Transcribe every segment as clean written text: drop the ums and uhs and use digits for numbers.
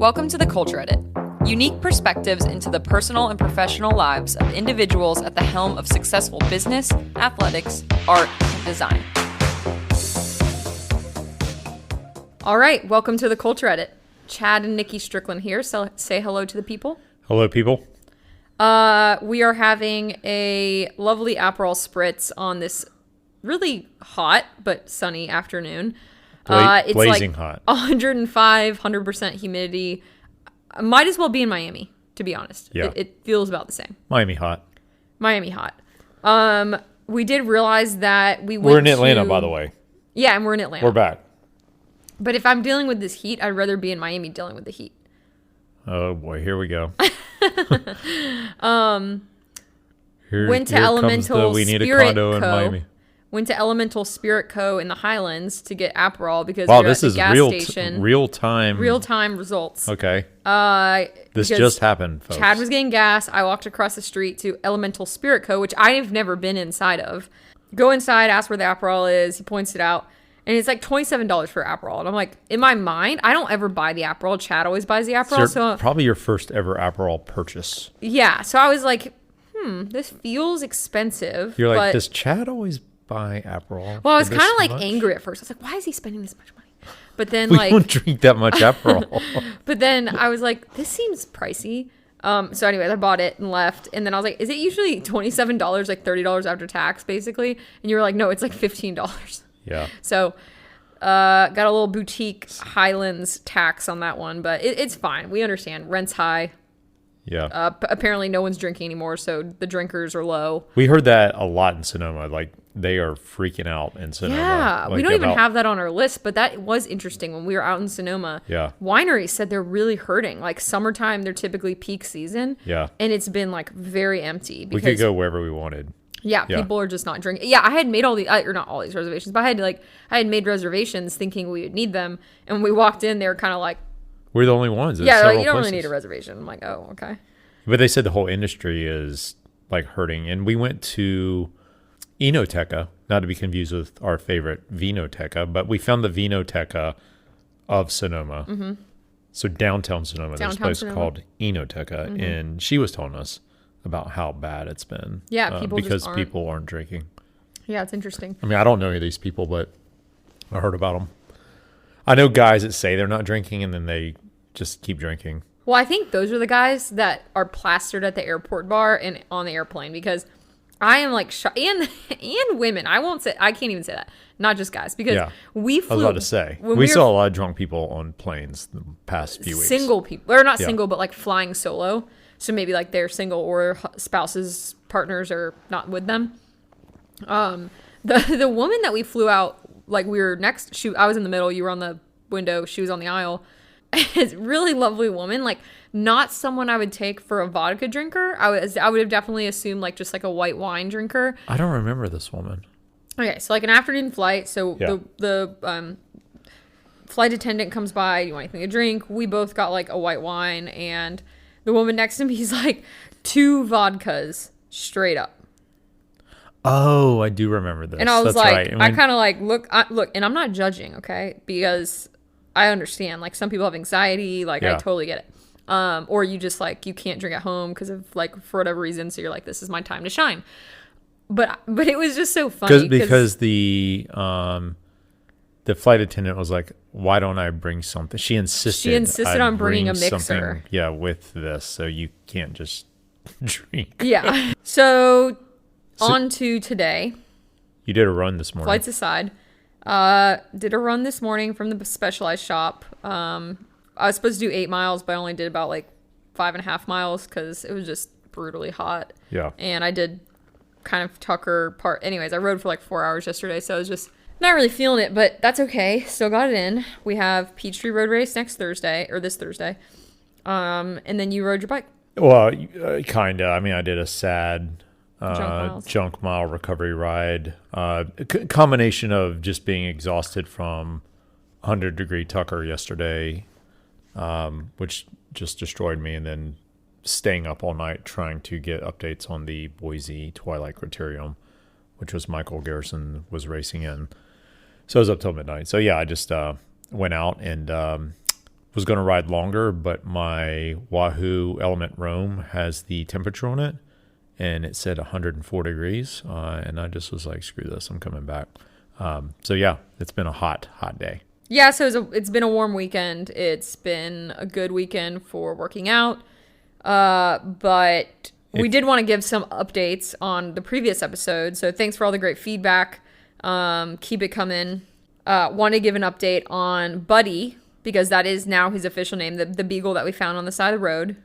Welcome to the Culture Edit. Unique perspectives into the personal and professional lives of individuals at the helm of successful business, athletics, art, and design. All right, welcome to the Culture Edit. Chad and Nikki Strickland here, so say hello to the people. Hello, people. We are having a lovely Aperol Spritz on this really hot but sunny afternoon. It's blazing like hot. 105, 100% humidity. Might as well be in Miami, to be honest. Yeah. It feels about the same. Miami hot. Miami hot. We did realize that We're in Atlanta, by the way. Yeah, and we're in Atlanta. We're back. But if I'm dealing with this heat, I'd rather be in Miami dealing with the heat. Oh, boy. Here we go. Went to Elemental we need a Spirit condo in Co. Miami. Went to Elemental Spirit Co. in the Highlands to get Aperol because Wow, we were this at the is gas real station. real-time. Real-time results. Okay. This Because just happened, folks. Chad was getting gas. I walked across the street to Elemental Spirit Co., which I have never been inside of. Go inside, ask where the Aperol is. He points it out. And it's like $27 for Aperol. And I'm like, in my mind, I don't ever buy the Aperol. Chad always buys the Aperol. So probably your first ever Aperol purchase. yeah. So I was like, this feels expensive. You're like, but, does Chad always buy Aperol? well, I was for kind of this like much? angry at first. I was like, why is he spending this much money? But then We don't drink that much Aperol. but then I was like, this seems pricey. So anyways, I bought it and left. And then I was like, is it usually $27, like $30 after tax, basically? And you were like, no, it's like $15. Yeah. So got a little boutique Highlands tax on that one, but it's fine. We understand. Rent's high. Yeah. Apparently no one's drinking anymore, so the drinkers are low. We heard that a lot in Sonoma. Like, they are freaking out in Sonoma. Yeah, we Like, don't even have that on our list, but that was interesting when we were out in Sonoma. Yeah. Wineries said they're really hurting. Like summertime, they're typically peak season. Yeah. And it's been like very empty. We could go wherever we wanted. Yeah, Yeah. people are just not drinking. Yeah, I had made all the, or not all these reservations, but I had made reservations thinking we would need them. And when we walked in, they were kind of like, We're the only ones. There's yeah, like, several you don't places. really need a reservation. I'm like, oh, okay. But they said the whole industry is like hurting. And we went to Enoteca, not to be confused with our favorite Vinoteca, but we found the Vinoteca of Sonoma. Mm-hmm. So downtown Sonoma, there's a place Sonoma. called Enoteca. Mm-hmm. And she was telling us about how bad it's been. Yeah, people just because aren't. people aren't drinking. Yeah, it's interesting. I mean, I don't know any of these people, but I heard about them. I know guys that say they're not drinking and then they just keep drinking. Well, I think those are the guys that are plastered at the airport bar and on the airplane because I am like, and women. I can't even say that. Not just guys because we flew. I was about to say, we saw a lot of drunk people on planes the past few weeks. Single people, or not single, but like flying solo. So maybe like they're single or spouses, partners are not with them. The woman that we flew out, like we were next, I was in the middle, you were on the window, she was on the aisle. It's a really lovely woman, like not someone I would take for a vodka drinker. I would have definitely assumed like just like a white wine drinker. I don't remember this woman. Okay, so like an afternoon flight. So Yeah. the flight attendant comes by. You want anything to drink? We both got like a white wine, and the woman next to me is like 2 vodkas straight up. Oh, I do remember this. And I was That's like, right. I kind of like look, and I'm not judging, okay, because I understand. Like some people have anxiety. Like I totally get it. Or you just like you can't drink at home because of like for whatever reason. So you're like, this is my time to shine. But it was just so funny because the flight attendant was like, "Why don't I bring something?" She insisted on bringing a something, mixer. yeah, with this, so you can't just drink. Yeah. So on to today. You did a run this morning. Flights aside, did a run this morning from the Specialized shop. I was supposed to do 8 miles, but I only did about like 5.5 miles because it was just brutally hot. Yeah. And I did kind of Tucker part. Anyways, I rode for like 4 hours yesterday, so I was just not really feeling it, but that's okay. Still got it in. We have Peachtree Road Race this Thursday. And then you rode your bike. Well, kind of. I mean, I did a sad Junk mile recovery ride. Combination of just being exhausted from 100-degree Tucker yesterday, which just destroyed me, and then staying up all night trying to get updates on the Boise Twilight Criterium, which was Michael Garrison was racing in. So I was up till midnight. So yeah, I just went out and was going to ride longer, but my Wahoo Element Roam has the temperature on it, and it said 104 degrees, and I just was like, screw this, I'm coming back. So yeah, it's been a hot day. Yeah, so it's been a warm weekend. It's been a good weekend for working out, but we did want to give some updates on the previous episode, so thanks for all the great feedback. Keep it coming. Want to give an update on Buddy, because that is now his official name, the beagle that we found on the side of the road.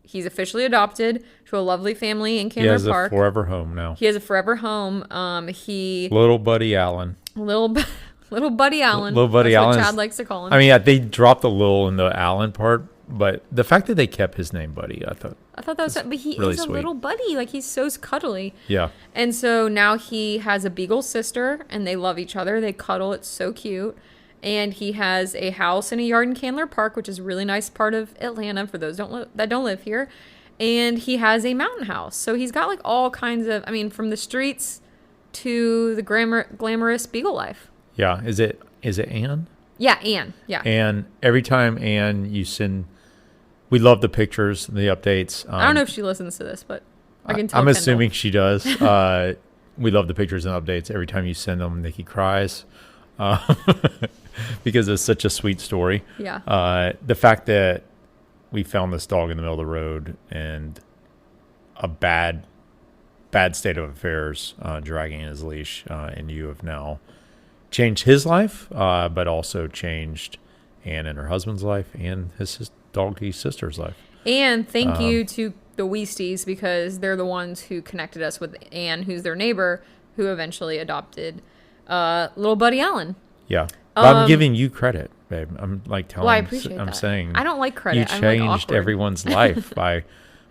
He's officially adopted to a lovely family in Candler Park. He has a forever home now. He has a forever home. Little Buddy Allen. Little Buddy Allen. Little Buddy Allen. That's what Chad likes to call him. I mean, yeah, they dropped the Lil in the Allen part, but the fact that they kept his name Buddy, I thought that was, but he really is a sweet. little buddy. Like, he's so cuddly. Yeah. And so now he has a beagle sister, and they love each other. They cuddle. It's so cute. And he has a house and a yard in Candler Park, which is a really nice part of Atlanta for those that don't live here. And he has a mountain house. So he's got like all kinds of, I mean, from the streets to the glamorous beagle life. Yeah. Is it Anne? Yeah, Anne. Yeah. And every time Anne, you send, we love the pictures, the updates. I don't know if she listens to this, but I can tell I'm Kendall. assuming she does. We love the pictures and updates. Every time you send them, Nikki cries. Because it's such a sweet story. Yeah. The fact that we found this dog in the middle of the road and a bad state of affairs, dragging his leash, and you have now changed his life, but also changed Anne and her husband's life and his doggy sister's life. And thank you to the Weasties, because they're the ones who connected us with Anne, who's their neighbor, who eventually adopted little Buddy Allen. Yeah. But I'm giving you credit, babe. I'm like telling. Well, I appreciate I'm that. saying I don't like credit. You changed I'm, like, everyone's life by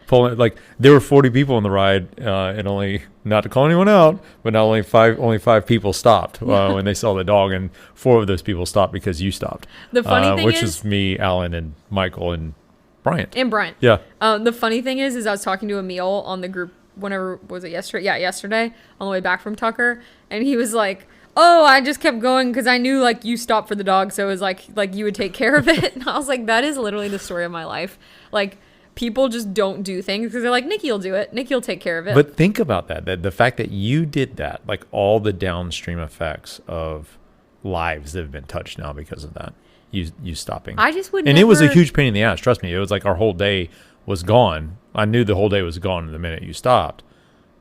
pulling. Like, there were 40 people on the ride, and only, not to call anyone out, but not only five people stopped when they saw the dog, and 4 of those people stopped because you stopped. The funny thing which is me, Alan, and Michael, and Bryant. Yeah. The funny thing is I was talking to Emil on the group. Whenever was it yesterday? Yeah, yesterday on the way back from Tucker, and he was like, "Oh, I just kept going because I knew like you stopped for the dog, so it was like you would take care of it." And I was like, that is literally the story of my life. Like, people just don't do things because they're like, Nikki will do it. Nikki will take care of it. But think about that the fact that you did that, like all the downstream effects of lives that have been touched now because of that. You stopping. I just would. And it was a huge pain in the ass. Trust me, it was like our whole day was gone. I knew the whole day was gone the minute you stopped,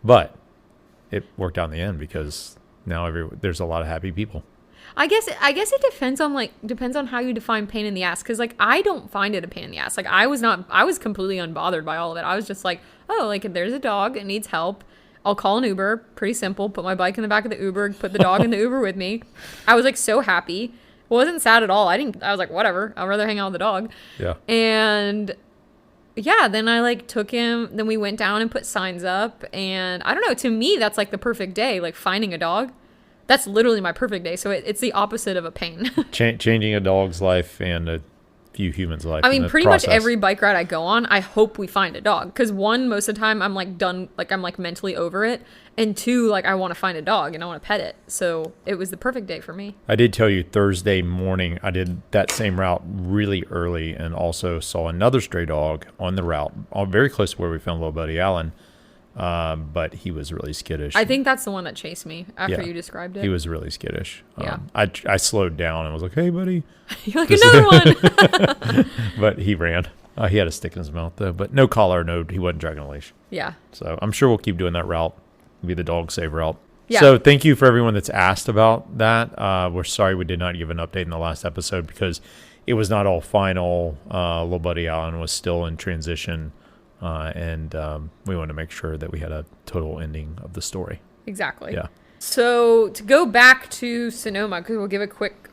but it worked out in the end because now there's a lot of happy people. I guess it depends on how you define pain in the ass, because like I don't find it a pain in the ass. Like I was completely unbothered by all of it. I was just like, oh, like if there's a dog, it needs help, I'll call an Uber. Pretty simple. Put my bike in the back of the Uber, put the dog in the Uber with me. I was like so happy. It wasn't sad at all. I was like, whatever. I'd rather hang out with the dog. Yeah. And yeah, then I like took him, then we went down and put signs up, and I don't know, to me that's like the perfect day, like finding a dog. That's literally my perfect day. So it's the opposite of a pain. Changing a dog's life and a few humans' life. I mean, pretty much every bike ride I go on, I hope we find a dog. Because 1, most of the time I'm like done, like I'm like mentally over it. And 2, like I want to find a dog and I want to pet it. So it was the perfect day for me. I did tell you Thursday morning, I did that same route really early and also saw another stray dog on the route, very close to where we found little Buddy Allen. But he was really skittish. I think that's the one that chased me after you described it. He was really skittish. Yeah. I slowed down and was like, hey, buddy. You're like, another one. But he ran. He had a stick in his mouth, though. But no collar, he wasn't dragging a leash. Yeah. So I'm sure we'll keep doing that route. It'll be the dog save route. Yeah. So thank you for everyone that's asked about that. We're sorry we did not give an update in the last episode because it was not all final. Little Buddy Allen was still in transition. And we wanted to make sure that we had a total ending of the story. Exactly. Yeah. So to go back to Sonoma, because we'll give a quick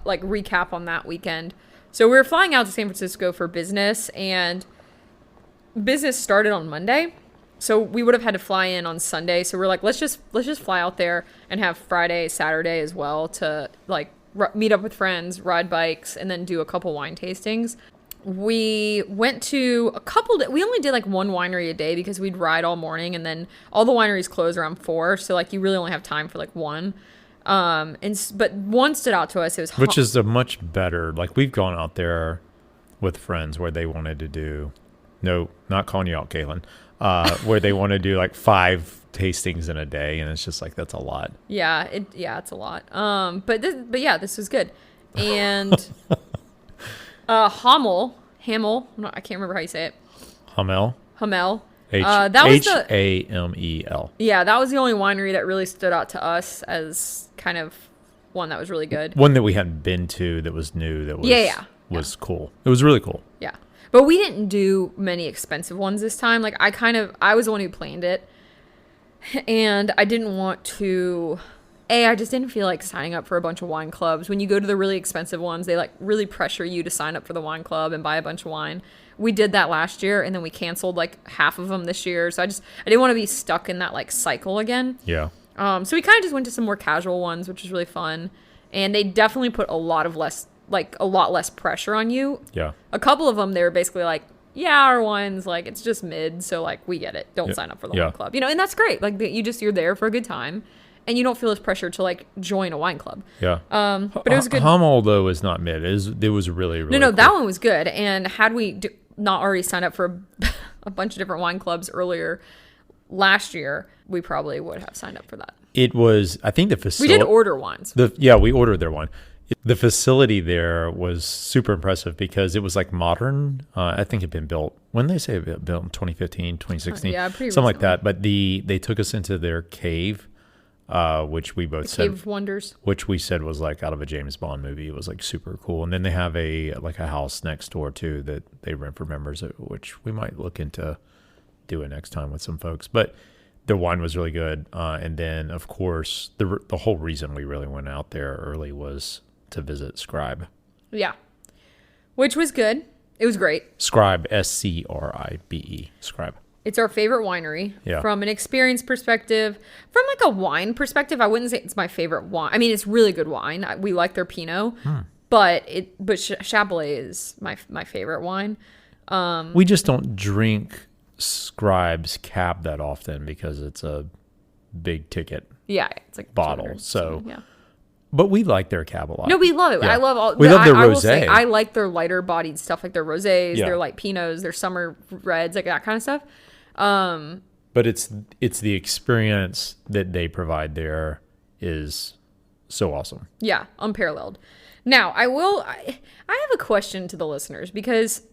recap on that weekend. So we were flying out to San Francisco for business, and business started on Monday. So we would have had to fly in on Sunday. So we're like, let's just fly out there and have Friday, Saturday as well to meet up with friends, ride bikes, and then do a couple wine tastings. We went to we only did one winery a day because we'd ride all morning, and then all the wineries close around 4. So you really only have time for one. But one stood out to us. It was which is a much better, we've gone out there with friends where they wanted to do, no, not calling you out, Galen, where they want to do like 5 tastings in a day, and it's just like that's a lot. Yeah, it's a lot. But yeah, this was good. And Hamel, I can't remember how you say it. Hamel. That was the Hamel. Yeah, that was the only winery that really stood out to us as kind of one that was really good. One that we hadn't been to that was new, that was was cool. It was really cool. Yeah. But we didn't do many expensive ones this time. Like I was the one who planned it. And I didn't want to I just didn't feel like signing up for a bunch of wine clubs. When you go to the really expensive ones, they like really pressure you to sign up for the wine club and buy a bunch of wine. We did that last year, and then we canceled like half of them this year. So I didn't want to be stuck in that like cycle again. Yeah. So we kind of just went to some more casual ones, which was really fun. And they definitely put a lot less pressure on you. Yeah. A couple of them, they were basically like, yeah, our wine's like, it's just mid. So like, we get it. Don't sign up for the wine club, and that's great. Like you're there for a good time. And you don't feel this pressure to like join a wine club. Yeah. But it was good. Hummel though was not mid. It was really, really No, cool. That one was good. And had we not already signed up for a bunch of different wine clubs earlier last year, we probably would have signed up for that. It was, I think the facility. We did order wines. We ordered their wine. The facility there was super impressive because it was like modern. I think it had been built, when they say it built in 2015, 2016, yeah, pretty something like recently. that. But they took us into their cave. Which we both said, Cave of Wonders, which we said was like out of a James Bond movie. It was like super cool. And then they have a house next door too that they rent for members, which we might look into doing next time with some folks. But the wine was really good. And then of course the whole reason we really went out there early was to visit Scribe. Yeah, which was good. It was great. Scribe, Scribe, Scribe. It's our favorite winery. Yeah. From an experience perspective. From like a wine perspective, I wouldn't say it's my favorite wine. I mean, it's really good wine. We like their Pinot, but Chapelet is my favorite wine. We just don't drink Scribe's Cab that often because it's a big ticket it's like bottle. 200, So, yeah. But we like their Cab a lot. No, we love it. Yeah. I love all. We love their I will say, rosé. I like their lighter bodied stuff, like their rosés, Yeah. their light Pinots, their summer reds, like that kind of stuff. But it's the experience that they provide there is so awesome. Yeah, unparalleled. Now, I have a question to the listeners because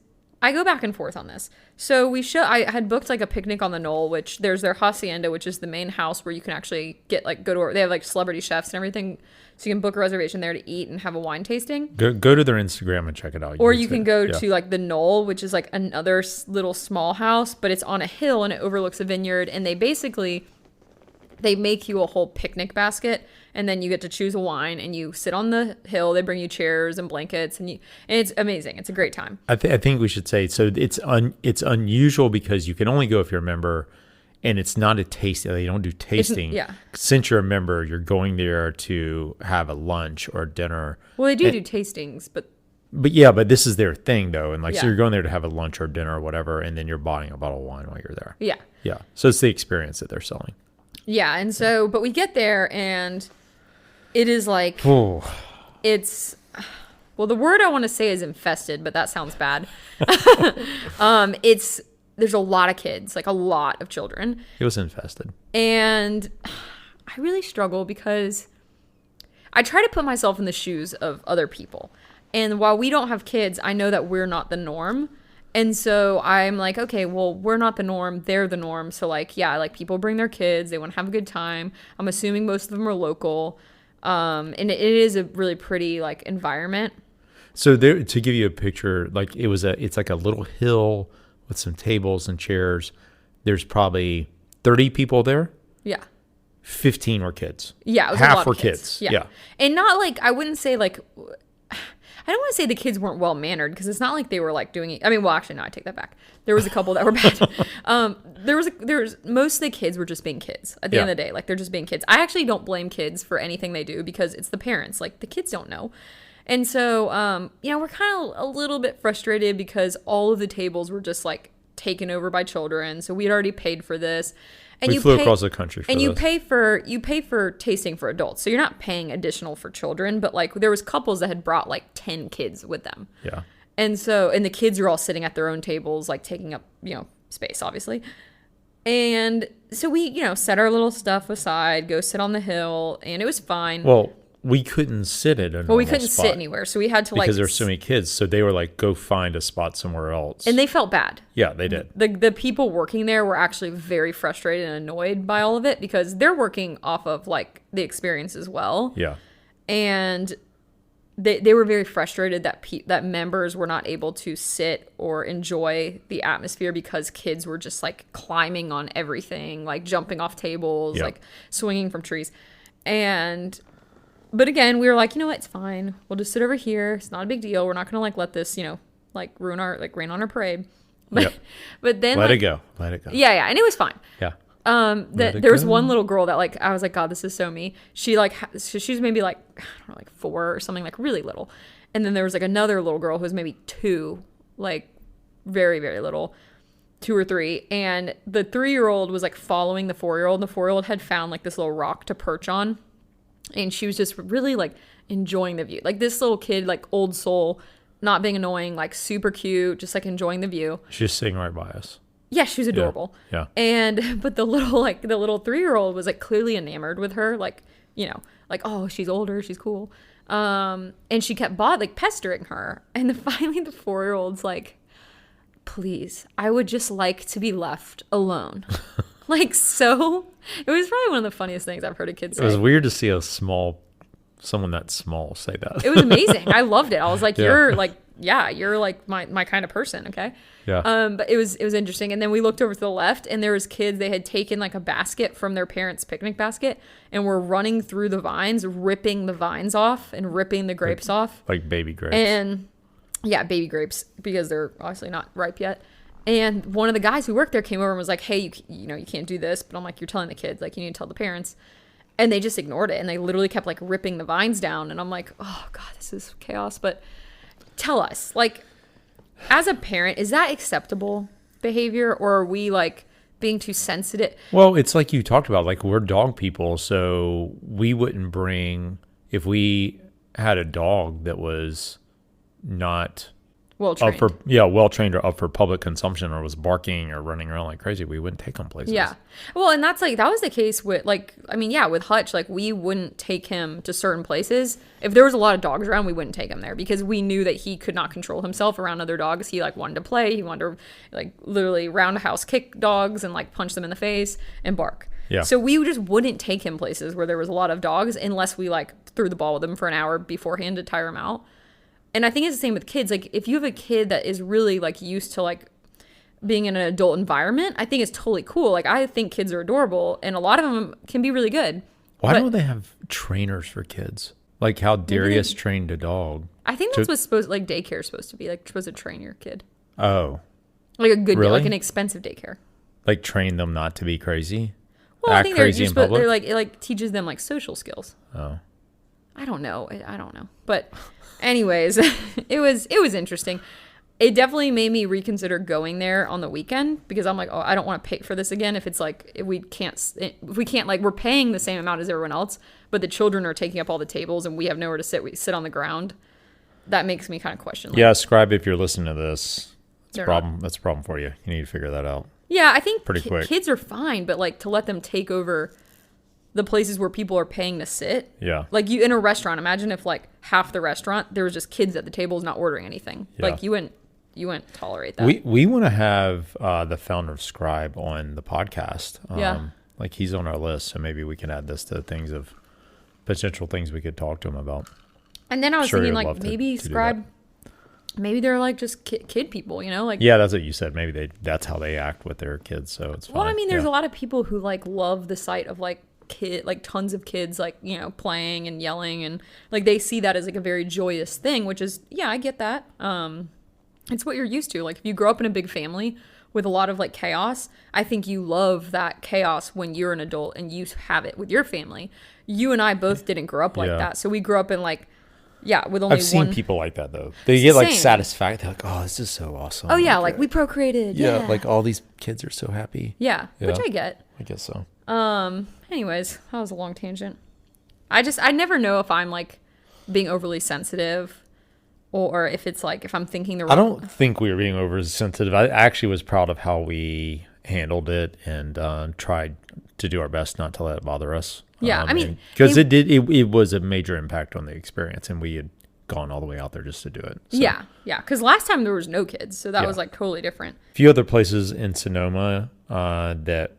I go back and forth on this. So I had booked like a picnic on the Knoll, which there's their hacienda, which is the main house where you can actually get like they have like celebrity chefs and everything. So you can book a reservation there to eat and have a wine tasting. Go to their Instagram and check it out. Or you can go to like the Knoll, which is like another little small house, but it's on a hill and it overlooks a vineyard. And they make you a whole picnic basket, and then you get to choose a wine and you sit on the hill. They bring you chairs and blankets, and it's amazing. It's a great time. I think we should say, so it's unusual because you can only go if you're a member, and it's not a tasting. They don't do tasting. Yeah. Since you're a member, you're going there to have a lunch or dinner. Well, they do tastings, but this is their thing though. And so you're going there to have a lunch or dinner or whatever, and then you're buying a bottle of wine while you're there. Yeah. Yeah. So it's the experience that they're selling. Yeah. And so, but we get there and it is like, it's, well, the word I want to say is infested, but that sounds bad. There's a lot of kids, like a lot of children. It was infested. And I really struggle because I try to put myself in the shoes of other people. And while we don't have kids, I know that we're not the norm. And so I'm like, okay, well, we're not the norm. They're the norm. So like, yeah, like people bring their kids. They want to have a good time. I'm assuming most of them are local. And it is a really pretty like environment. So there, to give you a picture, like it's like a little hill with some tables and chairs. There's probably 30 people there. Yeah. 15 were kids. Yeah. It was half a lot were of kids. Yeah. And not like, I wouldn't say like, I don't want to say the kids weren't well mannered because it's not like they were like doing it. I mean, well, actually, no, I take that back. There was a couple that were bad. Most of the kids were just being kids at the end of the day. Like they're just being kids. I actually don't blame kids for anything they do because it's the parents. Like the kids don't know. And so, we're kind of a little bit frustrated because all of the tables were just like taken over by children. So we had already paid for this. And we flew across the country for and this. you pay for tasting for adults. So you're not paying additional for children, but like there was couples that had brought like 10 kids with them. Yeah. And the kids are all sitting at their own tables, like taking up, space, obviously. And so we, set our little stuff aside, go sit on the hill, and it was fine. Well, we couldn't sit at a normal we couldn't spot sit anywhere, so we had to because there's so many kids. So they were like, go find a spot somewhere else. And they felt bad. Yeah, they did. The people working there were actually very frustrated and annoyed by all of it because they're working off of like the experience as well. Yeah. And they were very frustrated that members were not able to sit or enjoy the atmosphere because kids were just like climbing on everything, like jumping off tables, like swinging from trees. But again, we were like, what, it's fine. We'll just sit over here. It's not a big deal. We're not going to like let this, like rain on our parade. But, but then let it go. Yeah. And it was fine. Yeah. There was one little girl that like, I was like, God, this is so me. She like, she's maybe like, I don't know, like 4 or something, like really little. And then there was like another little girl who was maybe 2, like very, very little, 2 or 3. And the 3-year-old was like following the 4-year-old. And the 4-year-old had found like this little rock to perch on. And she was just really like enjoying the view. Like this little kid, like old soul, not being annoying, like super cute, just like enjoying the view. She's sitting right by us. Yeah, she was adorable. Yeah. But the little 3-year-old was like clearly enamored with her, like, like, oh, she's older, she's cool. And she kept pestering her. And then finally the 4-year-old's like, please, I would just like to be left alone. Like, so it was probably one of the funniest things I've heard a kid say. It was weird to see someone that small say that. It was amazing. I loved it. I was like, you're like, you're like my kind of person. Okay. Yeah. But it was interesting. And then we looked over to the left and there was kids, they had taken like a basket from their parents' picnic basket and were running through the vines, ripping the vines off and ripping the grapes off. Like baby grapes. And yeah, baby grapes because they're obviously not ripe yet. And one of the guys who worked there came over and was like, hey, you can't do this. But I'm like, you're telling the kids, like, you need to tell the parents. And they just ignored it. And they literally kept like ripping the vines down. And I'm like, oh God, this is chaos. But tell us, like, as a parent, is that acceptable behavior? Or are we like being too sensitive? Well, it's like you talked about, like we're dog people. So we wouldn't if we had a dog that was not well trained. Well trained or up for public consumption or was barking or running around like crazy, we wouldn't take him places. Yeah. Well, and that's like, that was the case with with Hutch, like we wouldn't take him to certain places. If there was a lot of dogs around, we wouldn't take him there because we knew that he could not control himself around other dogs. He like wanted to play. He wanted to like literally roundhouse kick dogs and like punch them in the face and bark. Yeah. So we just wouldn't take him places where there was a lot of dogs unless we like threw the ball with him for an hour beforehand to tire him out. And I think it's the same with kids. Like, if you have a kid that is really, like, used to, like, being in an adult environment, I think it's totally cool. Like, I think kids are adorable, and a lot of them can be really good. Why don't they have trainers for kids? Like how Darius trained a dog. I think that's what's daycare is supposed to be. Like, supposed to train your kid. Oh. Like a good, like an expensive daycare. Like, train them not to be crazy? Well, I think they're like, it, like, teaches them, like, social skills. Oh. I don't know. But... anyways, it was interesting. It definitely made me reconsider going there on the weekend because I'm like, oh, I don't want to pay for this again. If we can't like, we're paying the same amount as everyone else, but the children are taking up all the tables and we have nowhere to sit. We sit on the ground. That makes me kind of question. Like, yeah, Scribe, if you're listening to this, that's a problem for you. You need to figure that out. Yeah, I think pretty quick. Kids are fine, but like to let them take over the places where people are paying to sit. Yeah. Like you in a restaurant, imagine if like half the restaurant, there was just kids at the tables not ordering anything. Yeah. Like you wouldn't tolerate that. We want to have the founder of Scribe on the podcast. Like he's on our list, so maybe we can add this to potential things we could talk to him about. And then I was thinking like maybe Scribe, maybe they're like just kid people, like. Yeah, that's what you said. Maybe that's how they act with their kids. So it's fine. Well, I mean, there's a lot of people who like love the sight of like tons of kids like playing and yelling and like they see that as like a very joyous thing, which is I get that. It's what you're used to. Like if you grow up in a big family with a lot of like chaos, I think you love that chaos when you're an adult and you have it with your family. You and I both didn't grow up like that, so we grew up in like with only I've seen people like that though. They get like satisfied. They're like, oh, this is so awesome. Oh yeah, like we procreated. Yeah, like all these kids are so happy. Yeah, which I get. I guess so. Anyways, that was a long tangent. I never know if I'm like being overly sensitive or if it's like if I'm thinking the I don't think we were being oversensitive. I actually was proud of how we handled it and tried to do our best not to let it bother us. Yeah, I mean, because it was a major impact on the experience, and we had gone all the way out there just to do it. So. Yeah. Because last time there was no kids, so that was like totally different. A few other places in Sonoma that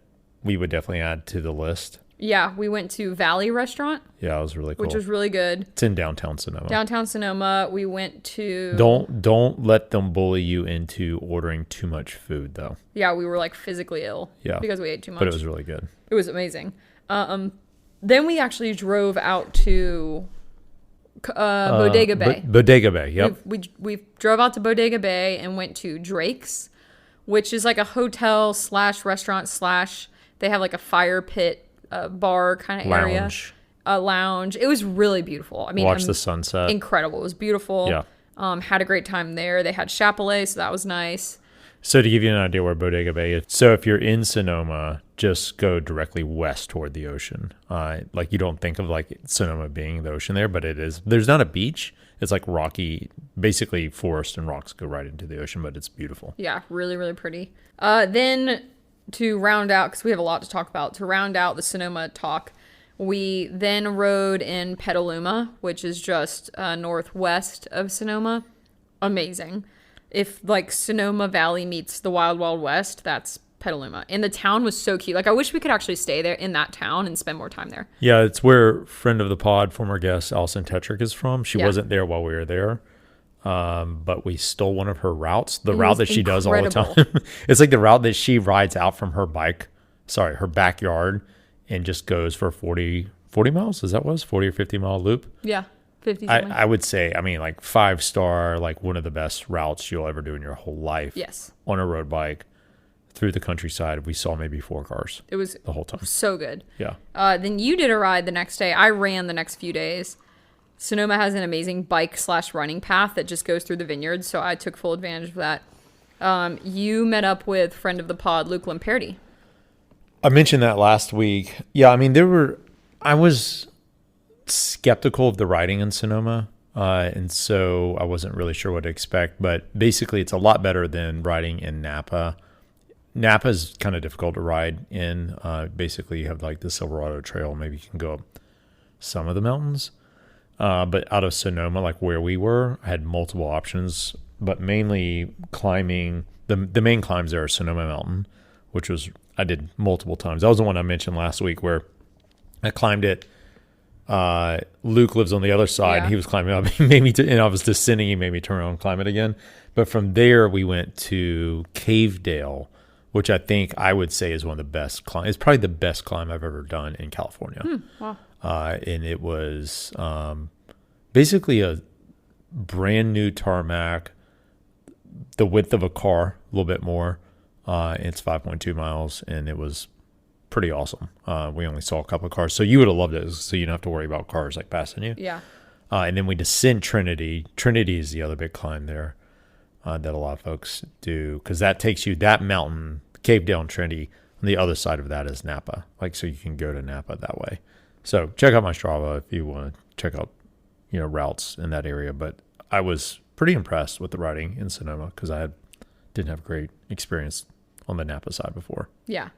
we would definitely add to the list. Yeah, we went to Valley Restaurant. Yeah, it was really cool. Which was really good. It's in downtown Sonoma. Downtown Sonoma. We went to... Don't let them bully you into ordering too much food, though. Yeah, we were like physically ill. Yeah. Because we ate too much. But it was really good. It was amazing. Then we actually drove out to Bodega Bay. Bodega Bay, yep. We drove out to Bodega Bay and went to Drake's, which is like a hotel / restaurant / they have like a fire pit bar kind of area. A lounge. It was really beautiful. I mean, watch the sunset. Incredible. It was beautiful. Yeah. Had a great time there. They had Chapelet, so that was nice. So to give you an idea where Bodega Bay is, so if you're in Sonoma, just go directly west toward the ocean. Like you don't think of like Sonoma being the ocean there, but it is. There's not a beach. It's like rocky, basically forest and rocks go right into the ocean, but it's beautiful. Yeah, really, really pretty. Then to round out, because we have a lot to talk about, to round out the Sonoma talk, we then rode in Petaluma, which is just northwest of Sonoma. Amazing. If like Sonoma Valley meets the Wild Wild West, that's Petaluma. And the town was so cute. Like I wish we could actually stay there in that town and spend more time there. Yeah, it's where friend of the pod, former guest Allison Tetrick is from. She wasn't there while we were there. But we stole one of her routes, the route that she does all the time. It's like the route that she rides out from her her backyard and just goes for 40 miles. Is that was 40 or 50 mile loop? Yeah. 50 I would say, I mean, like 5-star, like one of the best routes you'll ever do in your whole life. Yes. On a road bike through the countryside. We saw maybe 4 cars. It was the whole time. So good. Yeah. Then you did a ride the next day. I ran the next few days. Sonoma has an amazing bike / running path that just goes through the vineyards. So I took full advantage of that. You met up with friend of the pod, Luke Lamperti. I mentioned that last week. Yeah. I mean, I was skeptical of the riding in Sonoma. And so I wasn't really sure what to expect, but basically it's a lot better than riding in Napa. Napa is kind of difficult to ride in. Basically you have like the Silverado Trail. Maybe you can go up some of the mountains. But out of Sonoma, like where we were, I had multiple options, but mainly climbing. The main climbs there are Sonoma Mountain, which I did multiple times. That was the one I mentioned last week where I climbed it. Luke lives on the other side. Yeah. He was climbing up. He made me and I was descending. He made me turn around and climb it again. But from there, we went to Cavedale, which I think I would say is one of the best climbs. It's probably the best climb I've ever done in California. Wow. And it was basically a brand new tarmac, the width of a car, a little bit more. It's 5.2 miles, and it was pretty awesome. We only saw a couple of cars, so you would have loved it, so you don't have to worry about cars like passing you. Yeah. And then we descend Trinity. Trinity is the other big climb there that a lot of folks do, because that takes you that mountain, Cavedale and Trinity. On the other side of that is Napa, like so you can go to Napa that way. So check out my Strava if you want to check out, routes in that area. But I was pretty impressed with the riding in Sonoma because I didn't have a great experience on the Napa side before. Yeah.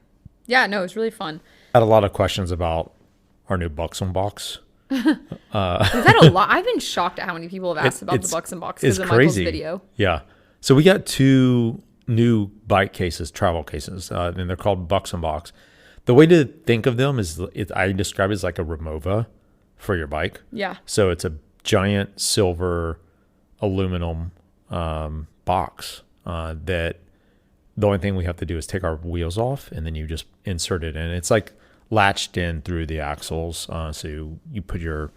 Yeah, no, it was really fun. I had a lot of questions about our new Buxom box. We've had a lot. I've been shocked at how many people have asked about the Buxom box because of Michael's video. Yeah. So we got 2 new bike cases, travel cases, and they're called Buxom box. The way to think of them is I describe it as like a Remova for your bike. Yeah. So it's a giant silver aluminum box that the only thing we have to do is take our wheels off, and then you just insert it in. It's like latched in through the axles. So you put your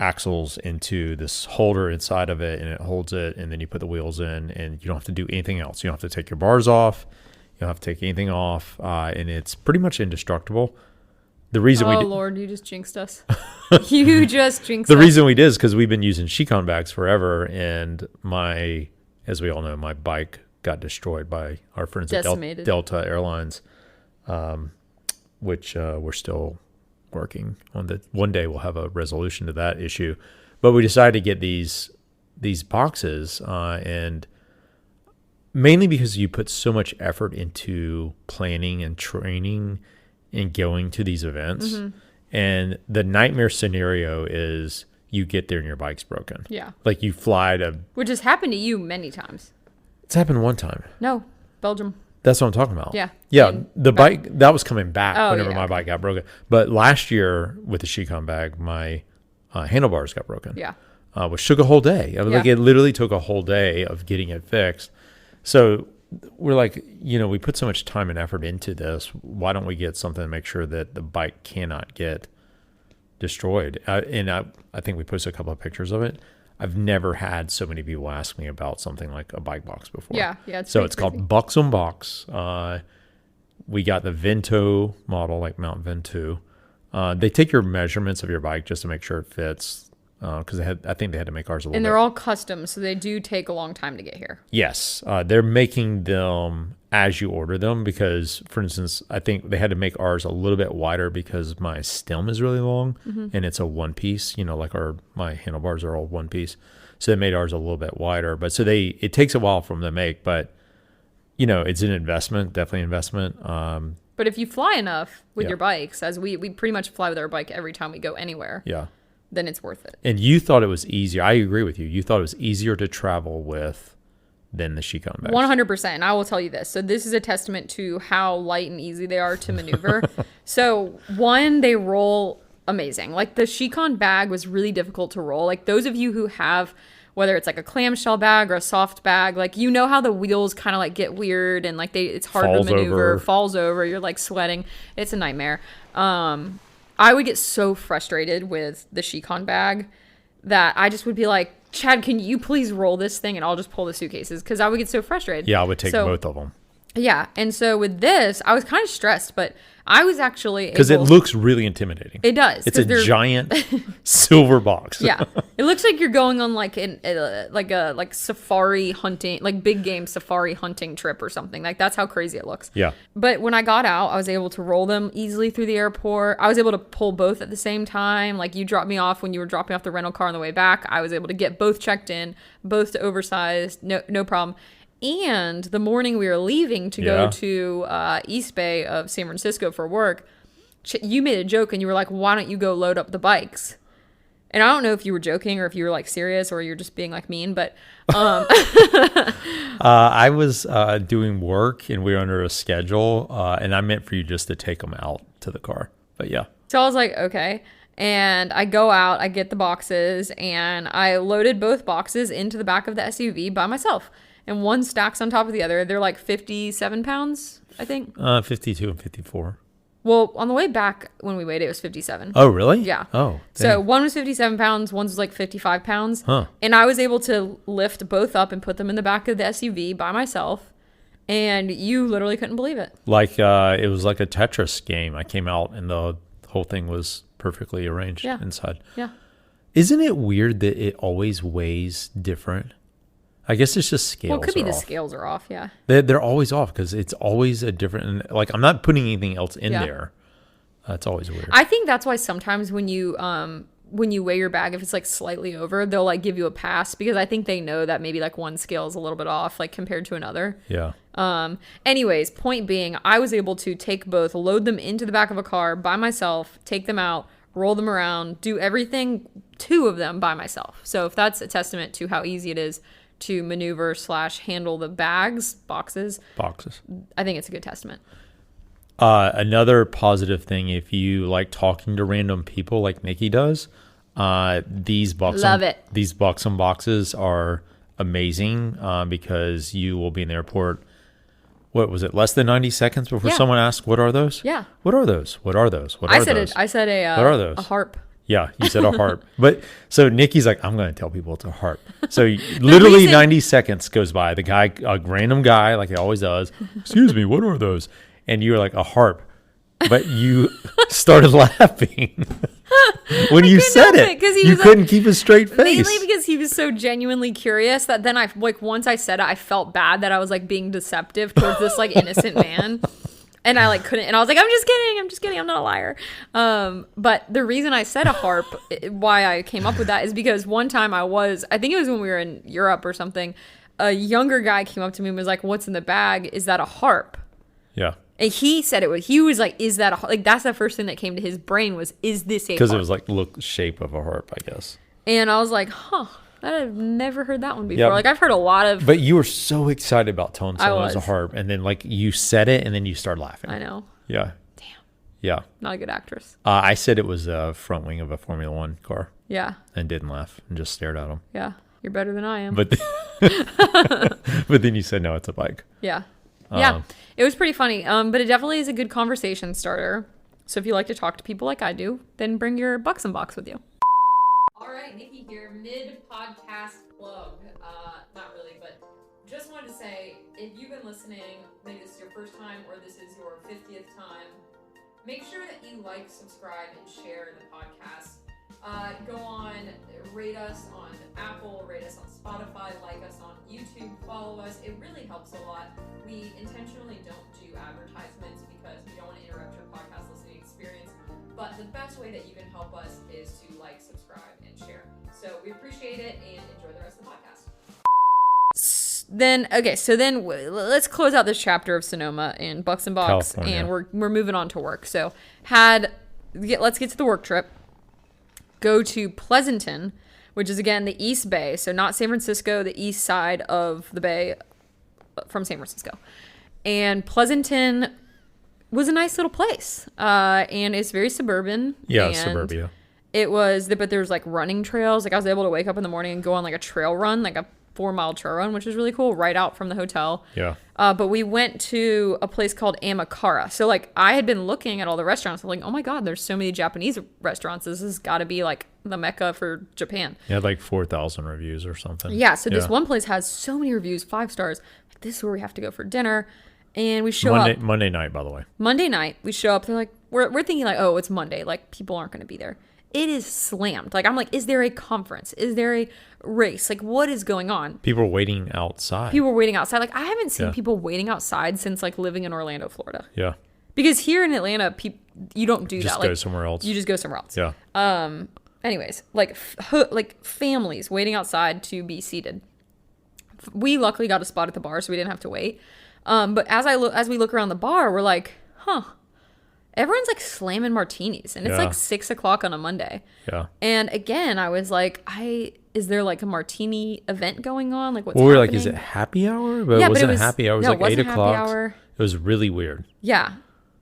axles into this holder inside of it, and it holds it, and then you put the wheels in, and you don't have to do anything else. You don't have to take your bars off. You don't have to take anything off, and it's pretty much indestructible. The reason Lord, you just jinxed us. You just jinxed us. The reason we did is because we've been using Chicon bags forever, and as we all know, my bike got destroyed by our friends at Delta Airlines, which we're still working on. One day we'll have a resolution to that issue. But we decided to get these these boxes, and mainly because you put so much effort into planning and training and going to these events. Mm-hmm. And the nightmare scenario is you get there and your bike's broken. Yeah. Like you fly to... Which has happened to you many times. It's happened one time. No, Belgium. That's what I'm talking about. Yeah. Yeah, the bike, that was coming back whenever my okay. bike got broken. But last year with the Shikon bag, my handlebars got broken. Yeah. Which took a whole day. Like it literally took a whole day of getting it fixed. So we're like, we put so much time and effort into this. Why don't we get something to make sure that the bike cannot get destroyed? And I think we posted a couple of pictures of it. I've never had so many people ask me about something like a bike box before. Yeah. So it's called Bucks on Box. We got the Vento model, like Mount Vento. They take your measurements of your bike just to make sure it fits. Because I think they had to make ours a little bit. And they're all custom, so they do take a long time to get here. Yes. They're making them as you order them because, for instance, I think they had to make ours a little bit wider because my stem is really long and it's a one piece, like my handlebars are all one piece. So they made ours a little bit wider. But it takes a while for them to make, but, it's an investment, definitely investment. But if you fly enough with your bikes, as we pretty much fly with our bike every time we go anywhere. Yeah. Then it's worth it. And you thought it was easier. I agree with you. You thought it was easier to travel with than the Shikon bags. 100%. And I will tell you this. So this is a testament to how light and easy they are to maneuver. So one, they roll amazing. Like the Shikon bag was really difficult to roll. Like those of you who have, whether it's like a clamshell bag or a soft bag, like how the wheels kind of like get weird and like it's hard to maneuver, falls over, you're like sweating. It's a nightmare. I would get so frustrated with the Shikon bag that I just would be like, Chad, can you please roll this thing and I'll just pull the suitcases? Because I would get so frustrated. Yeah, I would take both of them. Yeah. And so with this, I was kind of stressed, but I was actually because it looks really intimidating. It does. It's a giant silver box. Yeah, it looks like you're going on like a safari hunting, like big game safari hunting trip or something. Like that's how crazy it looks. Yeah. But when I got out, I was able to roll them easily through the airport. I was able to pull both at the same time. Like you dropped me off when you were dropping off the rental car on the way back. I was able to get both checked in, both to oversized, no problem. And the morning we were leaving to go to East Bay of San Francisco for work, you made a joke and you were like, why don't you go load up the bikes? And I don't know if you were joking or if you were like serious or you're just being like mean, but I was doing work and we were under a schedule and I meant for you just to take them out to the car. But yeah. So I was like, okay. And I go out, I get the boxes, and I loaded both boxes into the back of the SUV by myself. And one stacks on top of the other. They're like 57 pounds, I think. 52 and 54. Well, on the way back when we weighed it was 57. Oh, really? Yeah. Oh, dang. So one was 57 pounds, one was like 55 pounds. Huh. And I was able to lift both up and put them in the back of the SUV by myself. And you literally couldn't believe it. Like it was like a Tetris game. I came out and the whole thing was perfectly arranged inside. Yeah. Isn't it weird that it always weighs different? I guess it's just scales. Well, it could be the off. scales are off, yeah. They're always off because it's always a different. Like I'm not putting anything else in there. It's always weird. I think that's why sometimes when you weigh your bag, if it's like slightly over, they'll like give you a pass because I think they know that maybe like one scale is a little bit off, like compared to another. Yeah. Anyways, point being, I was able to take both, load them into the back of a car by myself, take them out, roll them around, do everything, 2 of them by myself. So if that's a testament to how easy it is to maneuver / handle the boxes, I think it's a good testament. Another positive thing, if you like talking to random people like Nikki does, these buxom boxes are amazing because you will be in the airport. What was it? Less than 90 seconds before someone asks, "What are those?" Yeah. What are those? What are those? What are those? I said what are those? A harp. Yeah, you said a harp. But so Nikki's like, I'm going to tell people it's a harp. So literally 90 seconds goes by. The guy, a random guy, like he always does, excuse me, what are those? And you were like, a harp. But you started laughing when you said it. You couldn't keep a straight face. Mainly because he was so genuinely curious that then once I said it, I felt bad that I was like being deceptive towards this like innocent man. And I like couldn't, and I was like, I'm just kidding, I'm not a liar. But the reason I said a harp, why I came up with that is because one time I think it was when we were in Europe or something, a younger guy came up to me and was like, what's in the bag? Is that a harp? Yeah. And he said he was like, is that a harp? Like, that's the first thing that came to his brain was, is this a harp? Because it was like shape of a harp, I guess. And I was like, I've never heard that one before. Yep. Like, I've heard a lot of... But you were so excited about telling someone it was a harp, and then, like, you said it, and then you started laughing. I know. Yeah. Damn. Yeah. Not a good actress. I said it was a front wing of a Formula One car. Yeah. And didn't laugh, and just stared at him. Yeah. You're better than I am. But then you said, no, it's a bike. Yeah. Yeah. It was pretty funny. But it definitely is a good conversation starter. So if you like to talk to people like I do, then bring your Buxom box with you. All right, Nikki here, mid-podcast plug. Not really, but just wanted to say, if you've been listening, maybe this is your first time or this is your 50th time, make sure that you like, subscribe, and share the podcast. Go on, rate us on Apple, rate us on Spotify, like us on YouTube, follow us. It really helps a lot. We intentionally don't do advertisements because we don't want to interrupt your podcast listening experience. But the best way that you can help us is to like, subscribe, and share. So we appreciate it and enjoy the rest of the podcast. Then let's close out this chapter of Sonoma and Bucks and Box, California. And we're moving on to work. So let's get to the work trip. Go to Pleasanton, which is again the East Bay, so not San Francisco, the east side of the bay from San Francisco. And Pleasanton was a nice little place, and it's very suburban. Yeah, suburbia. It was, but there's like running trails. Like I was able to wake up in the morning and go on like a trail run, like a 4-mile trail run, which was really cool, right out from the hotel. Yeah. But we went to a place called Amakara. So like I had been looking at all the restaurants. I'm like, oh my God, there's so many Japanese restaurants. This has got to be like the Mecca for Japan. Yeah, like 4,000 reviews or something. Yeah. So this one place has so many reviews, 5 stars. Like, this is where we have to go for dinner. And we show up. Monday night, by the way. Monday night, we show up. They're like, we're thinking like, oh, it's Monday. Like people aren't going to be there. It is slammed. Like, I'm like, is there a conference? Is there a race? Like, what is going on? People are waiting outside. Like, I haven't seen people waiting outside since, like, living in Orlando, Florida. Yeah. Because here in Atlanta, you don't do that. Just go somewhere else. You just go somewhere else. Yeah. Anyways, like families waiting outside to be seated. We luckily got a spot at the bar, so we didn't have to wait. But as we look around the bar, we're like, everyone's like slamming martinis, and it's like 6:00 on a Monday. Yeah. And again, I was like, is there like a martini event going on? Like what's we happening? Were like, is it happy hour? But it wasn't happy hour. It was like 8:00. It was really weird. Yeah.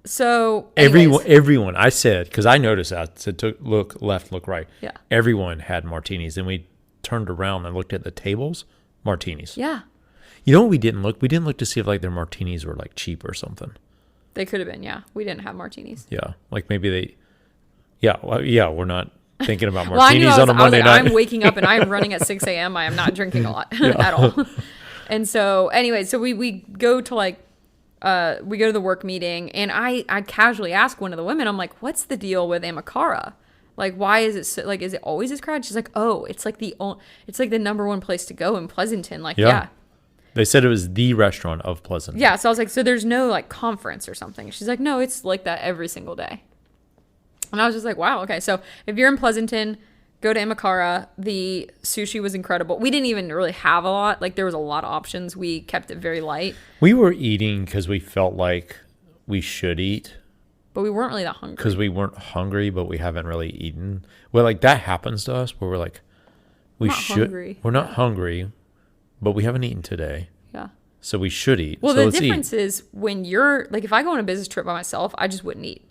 So everyone, I said, because I noticed that, I said, look left, look right. Yeah. Everyone had martinis. Then we turned around and looked at the tables, martinis. Yeah. You know what we didn't look? We didn't look to see if like their martinis were like cheap or something. They could have been, yeah. We didn't have martinis. Yeah. Like maybe they, we're not thinking about martinis on a Monday night. I'm waking up and I'm running at 6 a.m. I am not drinking a lot at all. And so anyway, so we go to we go to the work meeting, and I casually ask one of the women, I'm like, what's the deal with Amakara? Like, why is it so, like, is it always this crowded? She's like, oh, it's like the number one place to go in Pleasanton. Like, yeah. They said it was the restaurant of Pleasanton. Yeah, so I was like, so there's no like conference or something? She's like, no, it's like that every single day. And I was just like, wow, okay. So if you're in Pleasanton, go to Amakara. The sushi was incredible. We didn't even really have a lot. Like there was a lot of options. We kept it very light. We were eating because we felt like we should eat. But we weren't really that hungry. Because we weren't hungry, but we haven't really eaten. Well, like that happens to us where we're like, we're not hungry, but we haven't eaten today. Yeah. So we should eat. Well, so the difference is when you're like, if I go on a business trip by myself, I just wouldn't eat.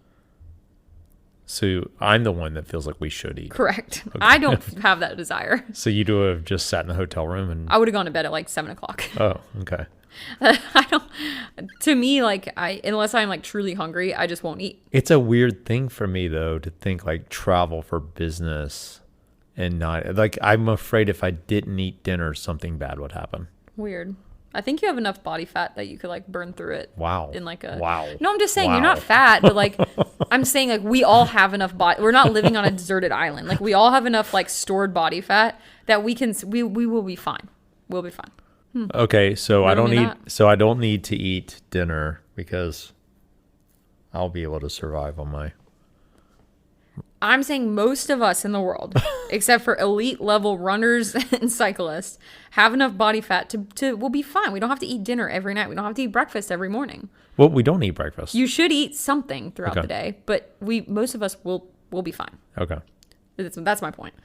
So I'm the one that feels like we should eat. Correct. Okay. I don't have that desire. So you'd have just sat in the hotel room and I would have gone to bed at like 7:00. Oh, okay. I don't. To me, like unless I'm like truly hungry, I just won't eat. It's a weird thing for me though to think like travel for business and not like I'm afraid if I didn't eat dinner, something bad would happen. Weird. I think you have enough body fat that you could like burn through it. Wow. In like a wow. No, I'm just saying you're not fat, but like I'm saying like we all have enough body. We're not living on a deserted island. Like we all have enough like stored body fat that we will be fine. We'll be fine. Okay, so I don't need to eat dinner because I'll be able to survive on my. I'm saying most of us in the world, except for elite level runners and cyclists, have enough body fat to we'll be fine. We don't have to eat dinner every night. We don't have to eat breakfast every morning. Well, we don't eat breakfast. You should eat something throughout the day, but most of us will be fine. Okay. That's my point.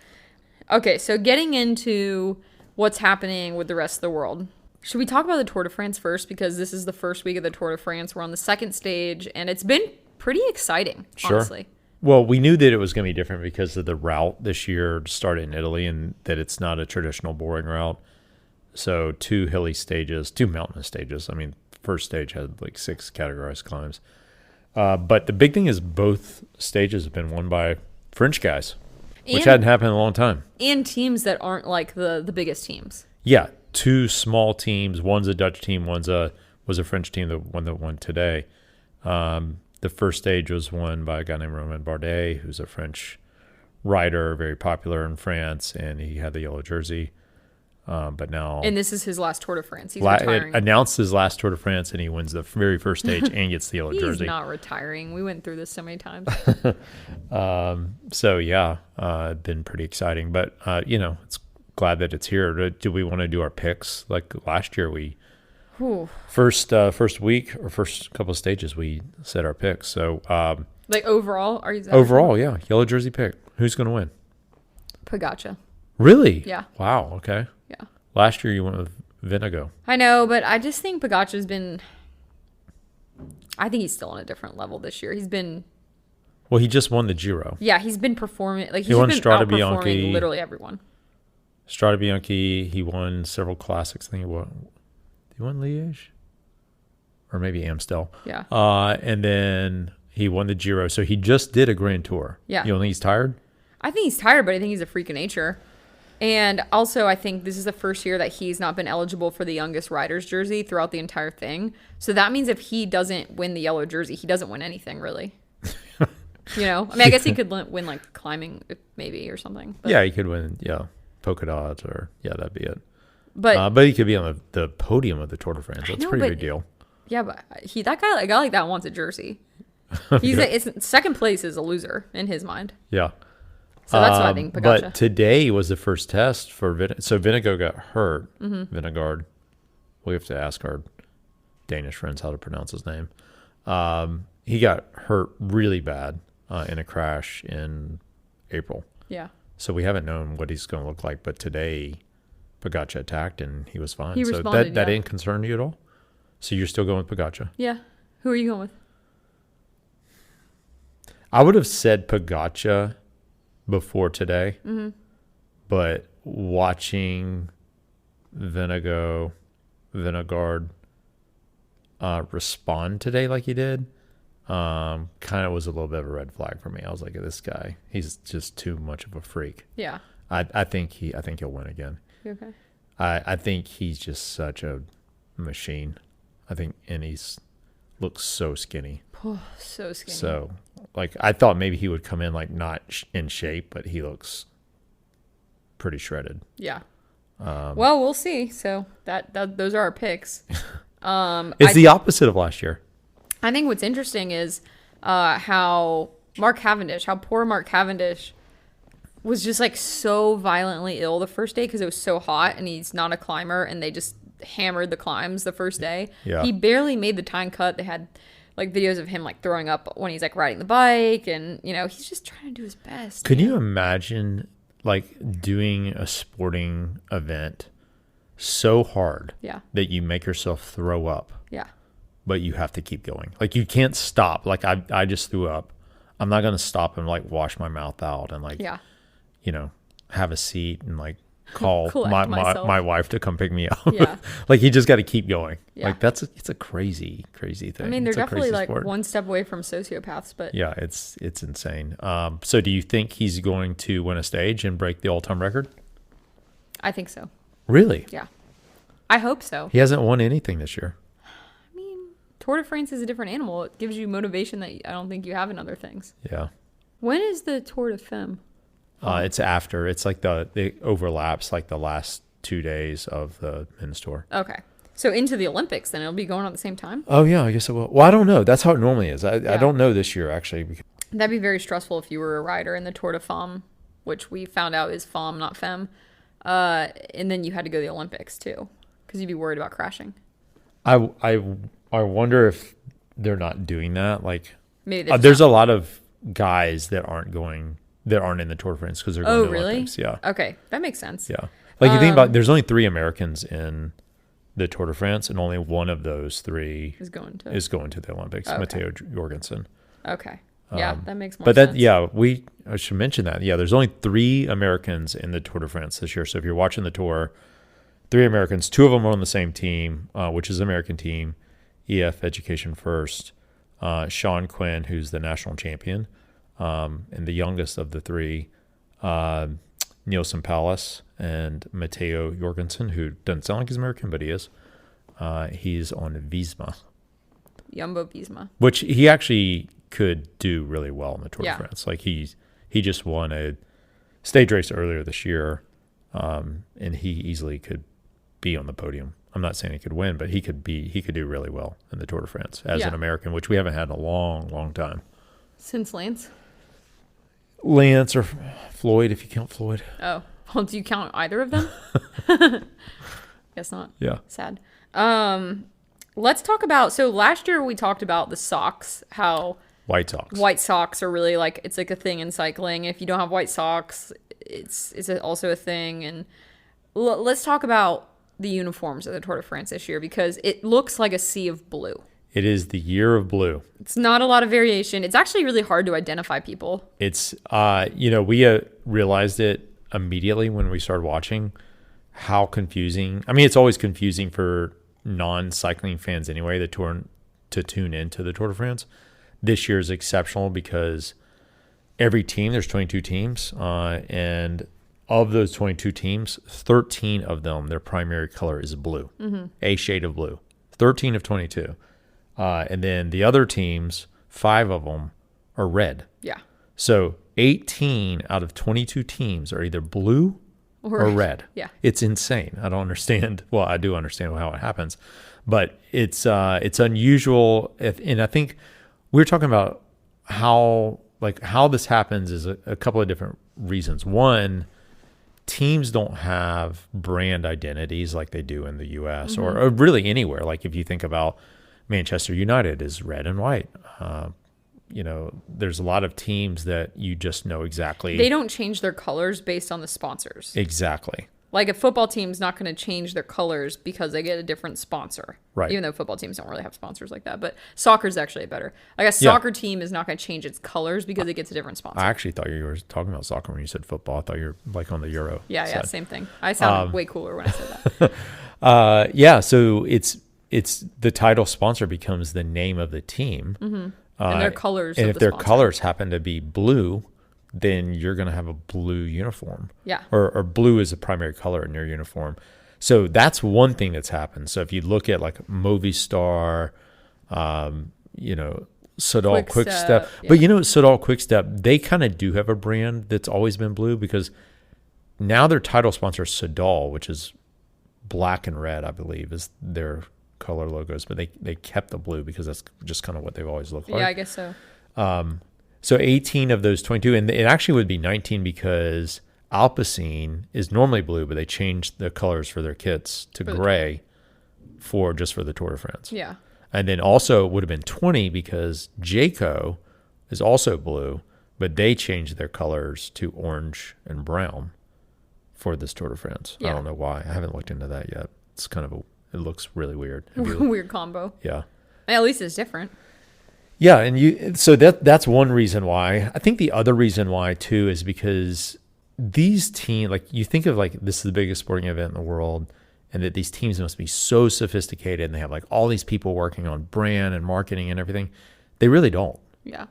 Okay, so getting into what's happening with the rest of the world. Should we talk about the Tour de France first? Because this is the first week of the Tour de France. We're on the second stage, and it's been pretty exciting, honestly. Well, we knew that it was going to be different because of the route this year started in Italy and that it's not a traditional boring route. So 2 hilly stages, 2 mountainous stages. I mean, first stage had like 6 categorized climbs. But the big thing is both stages have been won by French guys, which hadn't happened in a long time. And teams that aren't like the biggest teams. Yeah, 2 small teams. One's a Dutch team, was a French team, the one that won today. The first stage was won by a guy named Romain Bardet, who's a French rider, very popular in France, and he had the yellow jersey. But now... And this is his last Tour de France. He's retiring. Announced his last Tour de France, and he wins the very first stage and gets the yellow jersey. He's not retiring. We went through this so many times. So, yeah, been pretty exciting. But, it's glad that it's here. Do we want to do our picks? Like last year, first week or first couple of stages, we set our picks. So, like overall, are you? Overall, yeah, yellow jersey pick. Who's going to win? Pogačar. Really? Yeah. Wow. Okay. Yeah. Last year you went with Vinegar. I know, but I just think Pogačar's been. I think he's still on a different level this year. He's been. Well, he just won the Giro. Yeah, he's been performing like he won been Strade outperforming Bianche. Literally everyone. Strade Bianche. He won several classics. I think he won Liège, or maybe Amstel. Yeah. And then he won the Giro. So he just did a Grand Tour. Yeah. You don't think he's tired? I think he's tired, but I think he's a freak of nature. And also, I think this is the first year that he's not been eligible for the youngest rider's jersey throughout the entire thing. So that means if he doesn't win the yellow jersey, he doesn't win anything, really. I mean, I guess he could win like climbing maybe or something. But. Yeah, he could win. Yeah, polka dots or that'd be it. But he could be on the podium of the Tour de France. That's a pretty big deal. Yeah, but a guy like that wants a jersey. It's second place is a loser in his mind. Yeah. So that's what I think. Pogačar. But today was the first test for Vinegar. So Vinegar got hurt. Mm-hmm. Vingegaard. We have to ask our Danish friends how to pronounce his name. He got hurt really bad in a crash in April. Yeah. So we haven't known what he's going to look like. But today, Pogačar attacked and he was fine. He so responded, that didn't concern you at all? So you're still going with Pogačar? Yeah. Who are you going with? I would have said Pogačar before today, but watching Vingegaard respond today like he did, kind of was a little bit of a red flag for me. I was like, this guy, he's just too much of a freak. Yeah. I think he'll win again. Okay. I think he's just such a machine. And he's looks so skinny. Oh, so skinny. So, I thought maybe he would come in not in shape, but he looks pretty shredded. Yeah. Well, we'll see. So that those are our picks. It's the opposite of last year. I think what's interesting is how poor Mark Cavendish was just so violently ill the first day because it was so hot and he's not a climber and they just hammered the climbs the first day. Yeah. He barely made the time cut. They had videos of him throwing up when he's riding the bike and he's just trying to do his best. Could you imagine doing a sporting event so hard that you make yourself throw up? Yeah. But you have to keep going. You can't stop. I just threw up. I'm not going to stop and wash my mouth out and have a seat and call my wife to come pick me up. Yeah. You just got to keep going. Yeah. It's a crazy thing. I mean, they're definitely one step away from sociopaths, but yeah, it's insane. So do you think he's going to win a stage and break the all-time record? I think so. Really? Yeah. I hope so. He hasn't won anything this year. I mean, Tour de France is a different animal. It gives you motivation that I don't think you have in other things. Yeah. When is the Tour de Femme? It's after. It's it overlaps the last 2 days of the men's tour. Okay. So into the Olympics, then it'll be going on at the same time? Oh, yeah, I guess it will. Well, I don't know. That's how it normally is. I don't know this year, actually. That'd be very stressful if you were a rider in the Tour de Femme, which we found out is Femme, not Femme. And then you had to go to the Olympics, too, because you'd be worried about crashing. I wonder if they're not doing that. Like, maybe there's a lot of guys that aren't in the Tour de France because they're going to the really? Olympics. Yeah. Okay, that makes sense. Yeah. Like, you think about there's only 3 Americans in the Tour de France, and only one of those 3 is going to the Olympics. Okay. Matteo Jorgensen. Okay. Yeah, that makes more but sense. I should mention that. Yeah, there's only 3 Americans in the Tour de France this year. So if you're watching the tour, 3 Americans, 2 of them are on the same team, which is the American team, EF Education First. Sean Quinn, who's the national champion, and the youngest of the 3, Nielsen Palace, and Matteo Jorgensen, who doesn't sound like he's American, but he is. He's on Visma. Jumbo Visma. Which he actually could do really well in the Tour de France. Like he just won a stage race earlier this year, and he easily could be on the podium. I'm not saying he could win, but he could do really well in the Tour de France as an American, which we haven't had in a long, long time. Since Lance? Lance or Floyd, if you count Floyd. Oh, well, do you count either of them? Guess not. Yeah. Sad. Let's talk about, so last year we talked about the socks, how White socks are really like, it's like a thing in cycling. If you don't have white socks, it's also a thing. And let's talk about the uniforms of the Tour de France this year, because it looks like a sea of blue. It is the year of blue. It's not a lot of variation. It's actually really hard to identify people. It's, we realized it immediately when we started watching how confusing. I mean, it's always confusing for non-cycling fans anyway, to tune into the Tour de France. This year is exceptional because every team, there's 22 teams, and of those 22 teams, 13 of them, their primary color is blue, a shade of blue. 13 of 22. And then the other teams, 5 of them are red. Yeah. So 18 out of 22 teams are either blue or red. Yeah. It's insane. I don't understand. Well, I do understand how it happens, but it's unusual. And I think we were talking about how this happens is a couple of different reasons. One, teams don't have brand identities like they do in the U.S. or really anywhere. Like if you think about Manchester United is red and white. There's a lot of teams that you just know exactly. They don't change their colors based on the sponsors. Exactly. Like a football team's not going to change their colors because they get a different sponsor. Right. Even though football teams don't really have sponsors like that. But soccer's actually better. Like a soccer team is not going to change its colors because it gets a different sponsor. I actually thought you were talking about soccer when you said football. I thought you were like on the Euro. Yeah, same thing. I sounded way cooler when I said that. So it's the title sponsor becomes the name of the team. And their colors. And if their colors happen to be blue, then you're going to have a blue uniform. Yeah. Or blue is a primary color in your uniform. So that's one thing that's happened. So if you look at like Movistar, Soudal Quickstep. Yeah. But Soudal Quickstep, they kind of do have a brand that's always been blue because now their title sponsor is Soudal, which is black and red, I believe, is their color logos. But they kept the blue because that's just kind of what they've always looked like. Yeah, I guess so. So 18 of those 22, and it actually would be 19 because Alpecin is normally blue, but they changed the colors for their kits to gray for the Tour de France. Yeah. And then also it would have been 20 because Jayco is also blue, but they changed their colors to orange and brown for this Tour de France. Yeah. I don't know why. I haven't looked into that yet. It's kind of it looks really weird. Weird combo. Yeah. At least it's different. Yeah, and so that's one reason why. I think the other reason why too is because these teams, like you think of like this is the biggest sporting event in the world, and that these teams must be so sophisticated and they have like all these people working on brand and marketing and everything. They really don't. Yeah.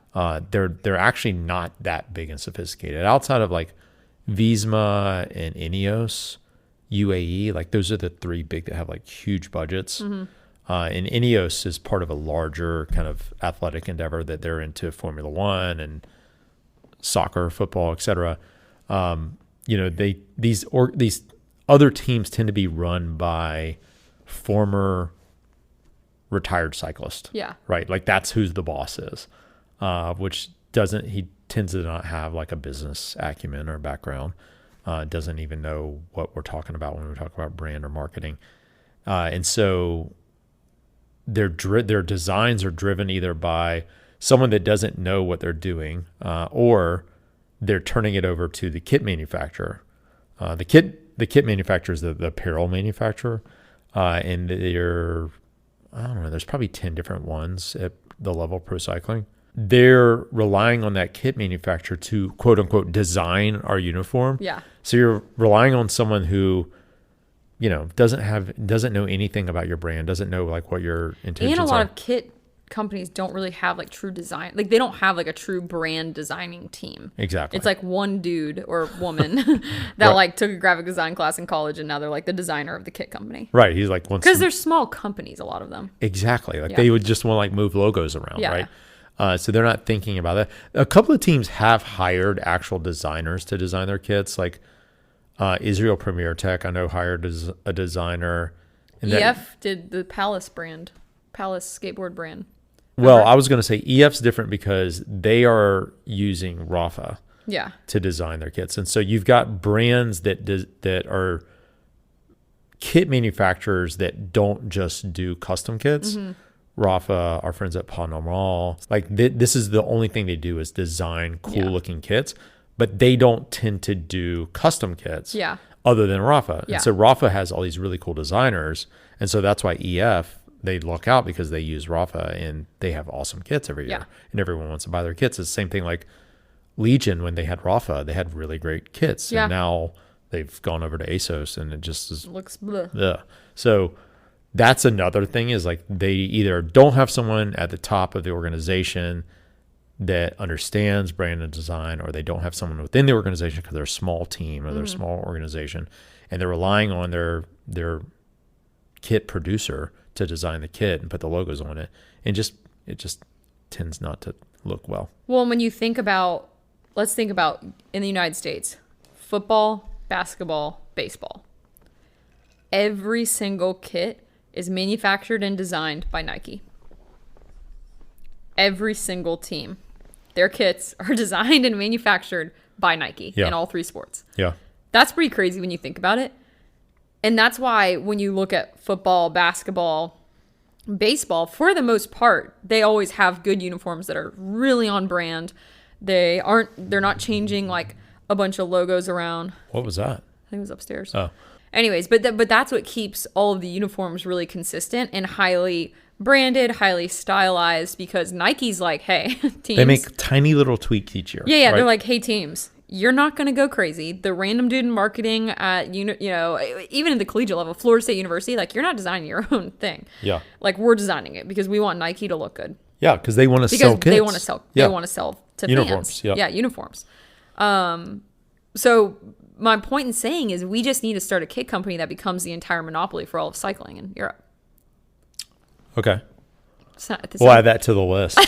They're actually not that big and sophisticated. Outside of like Visma and Ineos, UAE, like those are the 3 big that have like huge budgets. And Ineos is part of a larger kind of athletic endeavor that they're into Formula One and soccer, football, etc. These other teams tend to be run by former retired cyclist. Yeah. Right. Like that's who the boss is, which he tends to not have like a business acumen or background. Doesn't even know what we're talking about when we talk about brand or marketing. And so their designs are driven either by someone that doesn't know what they're doing, or they're turning it over to the kit manufacturer. The kit manufacturer is the apparel manufacturer, and I don't know, there's probably 10 different ones at the level of pro cycling. They're relying on that kit manufacturer to quote unquote design our uniform. Yeah. So you're relying on someone who, doesn't know anything about your brand, doesn't know like what your intentions are. And a lot of kit companies don't really have like true design. Like they don't have like a true brand designing team. Exactly. It's like one dude or woman that like took a graphic design class in college and now they're like the designer of the kit company. Right. He's like, because they're small companies, a lot of them. Exactly. Like they would just want to like move logos around. Yeah. Right. So they're not thinking about that. A couple of teams have hired actual designers to design their kits. Like Israel Premier Tech, I know, hired a designer. And EF did the Palace skateboard brand. Well, I was going to say EF's different because they are using Rafa to design their kits. And so you've got brands that are kit manufacturers that don't just do custom kits. Mm-hmm. Rafa, our friends at Panama, like this is the only thing they do is design cool looking kits, but they don't tend to do custom kits other than Rafa. Yeah. And so Rafa has all these really cool designers. And so that's why EF, they luck out because they use Rafa and they have awesome kits every year and everyone wants to buy their kits. It's the same thing like Legion, when they had Rafa, they had really great kits and now they've gone over to ASOS and it just looks bleh. Yeah. So that's another thing is like they either don't have someone at the top of the organization that understands brand and design, or they don't have someone within the organization because they're a small team or they're a small organization and they're relying on their kit producer to design the kit and put the logos on it, and it just tends not to look well. Well, when you think about, let's think about in the United States, football, basketball, baseball. Every single kit is manufactured and designed by Nike. Every single team, their kits are designed and manufactured by Nike in all three sports. Yeah. That's pretty crazy when you think about it. And that's why when you look at football, basketball, baseball, for the most part, they always have good uniforms that are really on brand. They're not changing like a bunch of logos around. What was that? I think it was upstairs. Oh. Anyways, but that's what keeps all of the uniforms really consistent and highly branded, highly stylized, because Nike's like, hey, teams. They make tiny little tweaks each year. Yeah, right? They're like, hey, teams, you're not going to go crazy. The random dude in marketing at, even at the collegiate level, Florida State University, like, you're not designing your own thing. Yeah. Like, we're designing it because we want Nike to look good. Yeah, because they want to sell kits. They want to sell. Yeah. They want to sell to uniforms. Fans. Yeah, uniforms. So my point in saying is we just need to start a kit company that becomes the entire monopoly for all of cycling in Europe. Okay. We'll add that to the list.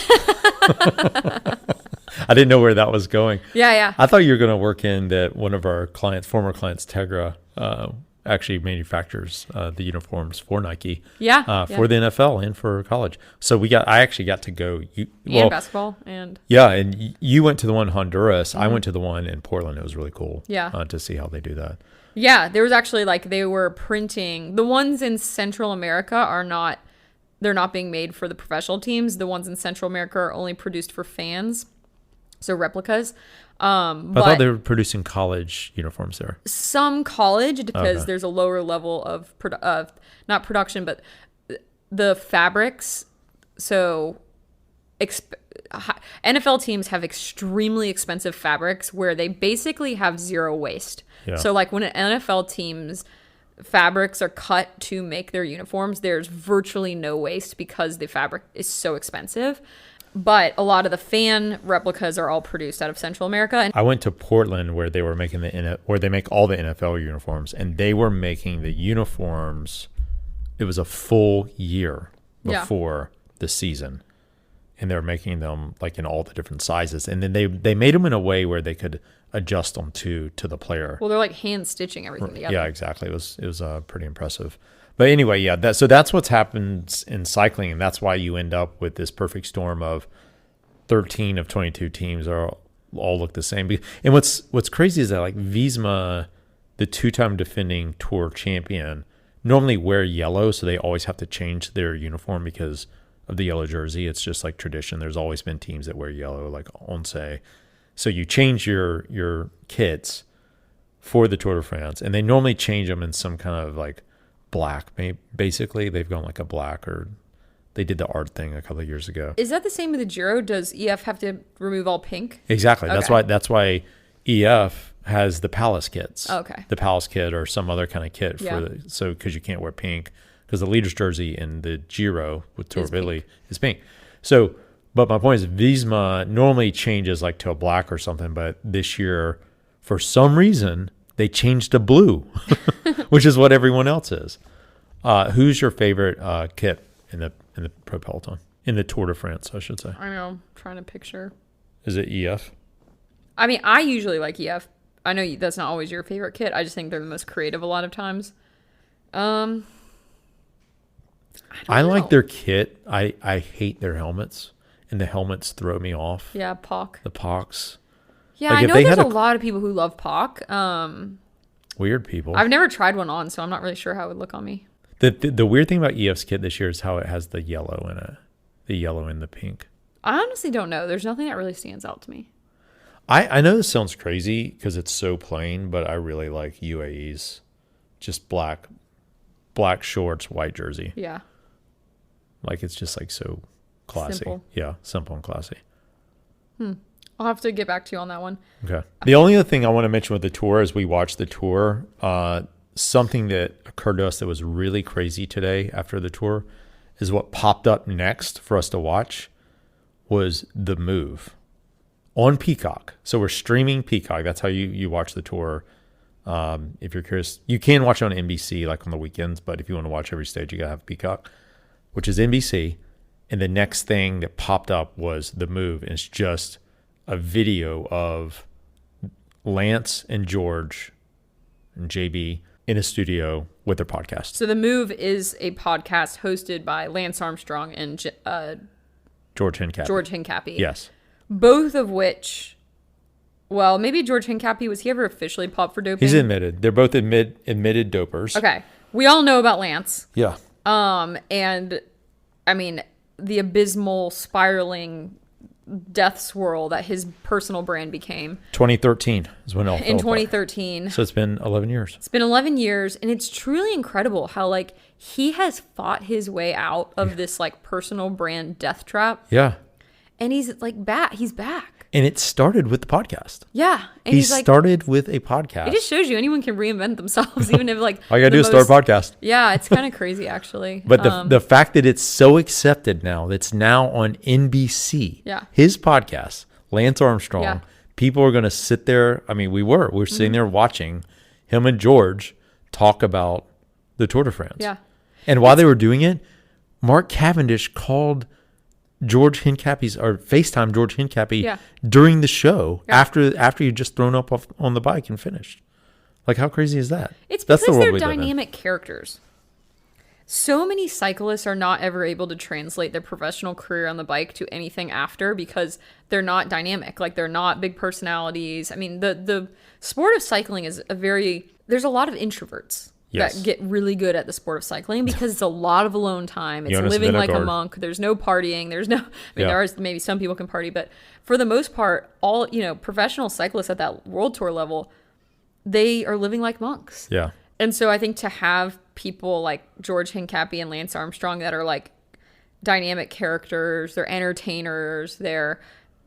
I didn't know where that was going. Yeah. I thought you were going to work in that one of our former clients, Tegra, actually manufactures the uniforms for Nike. For the NFL and for college. So I actually got to go. And basketball and. Yeah, and you went to the one in Honduras. I went to the one in Portland. It was really cool. To see how they do that. Yeah, there was actually they were printing the ones in Central America they're not being made for the professional teams. The ones in Central America are only produced for fans. So replicas. But I thought they were producing college uniforms there. Some college, because there's a lower level of not production, but the fabrics. So NFL teams have extremely expensive fabrics where they basically have zero waste. Yeah. So like when an NFL team's fabrics are cut to make their uniforms, there's virtually no waste because the fabric is so expensive. But a lot of the fan replicas are all produced out of Central America. And I went to Portland where they were making where they make all the NFL uniforms, and they were making the uniforms. It was a full year before the season, and they were making them like in all the different sizes, and then they made them in a way where they could adjust them to the player. Well, they're like hand stitching everything together. Yeah, exactly. It was pretty impressive. But anyway, yeah. So that's what's happened in cycling, and that's why you end up with this perfect storm of 13 of 22 teams all look the same. And what's crazy is that like Visma, the 2-time defending Tour champion, normally wear yellow, so they always have to change their uniform because of the yellow jersey. It's just like tradition. There's always been teams that wear yellow, like Once. So you change your kits for the Tour de France, and they normally change them in some kind of like black. Basically, they've gone like a black, or they did the art thing a couple of years ago. Is that the same with the Giro? Does EF have to remove all pink? Exactly. Okay. That's why EF has the Palace kits. Oh, okay. The Palace kit or some other kind of kit because you can't wear pink, because the leader's jersey in the Giro with Tour of Italy is pink. So, but my point is Visma normally changes like to a black or something, but this year for some reason they changed to blue, which is what everyone else is. Who's your favorite kit in the Pro Peloton, in the Tour de France, I should say? I know. I'm trying to picture. Is it EF? I mean, I usually like EF. I know that's not always your favorite kit. I just think they're the most creative a lot of times. I like their kit. I hate their helmets, and the helmets throw me off. Yeah, POC. The POCs. Yeah, like I know there's a lot of people who love POC. Weird people. I've never tried one on, so I'm not really sure how it would look on me. The weird thing about EF's kit this year is how it has the yellow in it. The yellow and the pink. I honestly don't know. There's nothing that really stands out to me. I know this sounds crazy because it's so plain, but I really like UAE's. Just black shorts, white jersey. Yeah. Like it's just like so classy. Simple. Yeah, simple and classy. I'll have to get back to you on that one. Okay. The only other thing I want to mention with the tour as we watched the tour, something that occurred to us that was really crazy today after the tour is what popped up next for us to watch was The Move on Peacock. So we're streaming Peacock. That's how you watch the tour. If you're curious, you can watch it on NBC like on the weekends, but if you want to watch every stage, you got to have Peacock, which is NBC. And the next thing that popped up was The Move. And it's just a video of Lance and George and JB in a studio with their podcast. So The Move is a podcast hosted by Lance Armstrong and George Hincapie. Yes. Both of which, well, maybe George Hincapie, was he ever officially popped for doping? He's admitted. They're both admitted dopers. Okay. We all know about Lance. Yeah. And I mean, the abysmal spiraling death swirl that his personal brand became. 2013 is when it all fell in apart. 2013. So it's been 11 years. It's been 11 years, and it's truly incredible how like he has fought his way out of this like personal brand death trap. Yeah. And he's like back. He's back. And it started with the podcast. Yeah. And he started with a podcast. It just shows you anyone can reinvent themselves, even if like all you gotta do is start a podcast. Yeah, it's kind of crazy actually. But the fact that it's so accepted now, that's now on NBC. Yeah. His podcast, Lance Armstrong. Yeah. People are gonna sit there. I mean, we're sitting there watching him and George talk about the Tour de France. Yeah. And while they were doing it, Mark Cavendish called George Hincapie's or FaceTime George Hincapie during the show after you'd just thrown up on the bike and finished. Like, how crazy is that? It's because they're dynamic characters. So many cyclists are not ever able to translate their professional career on the bike to anything after because they're not dynamic. Like, they're not big personalities. I mean, the sport of cycling is there's a lot of introverts. Yes. That get really good at the sport of cycling because it's a lot of alone time. It's living like a monk. There's no partying. There are maybe some people can party, but for the most part, all, professional cyclists at that world tour level, they are living like monks. Yeah. And so I think to have people like George Hincapie and Lance Armstrong that are like dynamic characters, they're entertainers, they're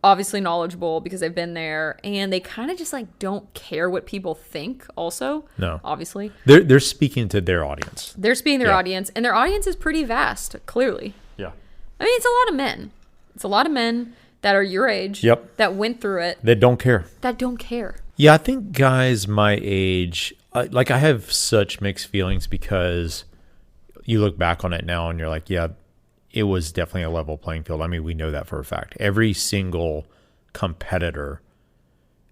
obviously knowledgeable because they've been there, and they kind of just like don't care what people think also. No. Obviously. They're speaking to their audience. They're speaking to their audience, and their audience is pretty vast, clearly. Yeah. I mean, it's a lot of men. It's a lot of men that are your age that went through it. That don't care. Yeah, I think guys my age, I have such mixed feelings because you look back on it now and you're like, yeah, it was definitely a level playing field. I mean, we know that for a fact. Every single competitor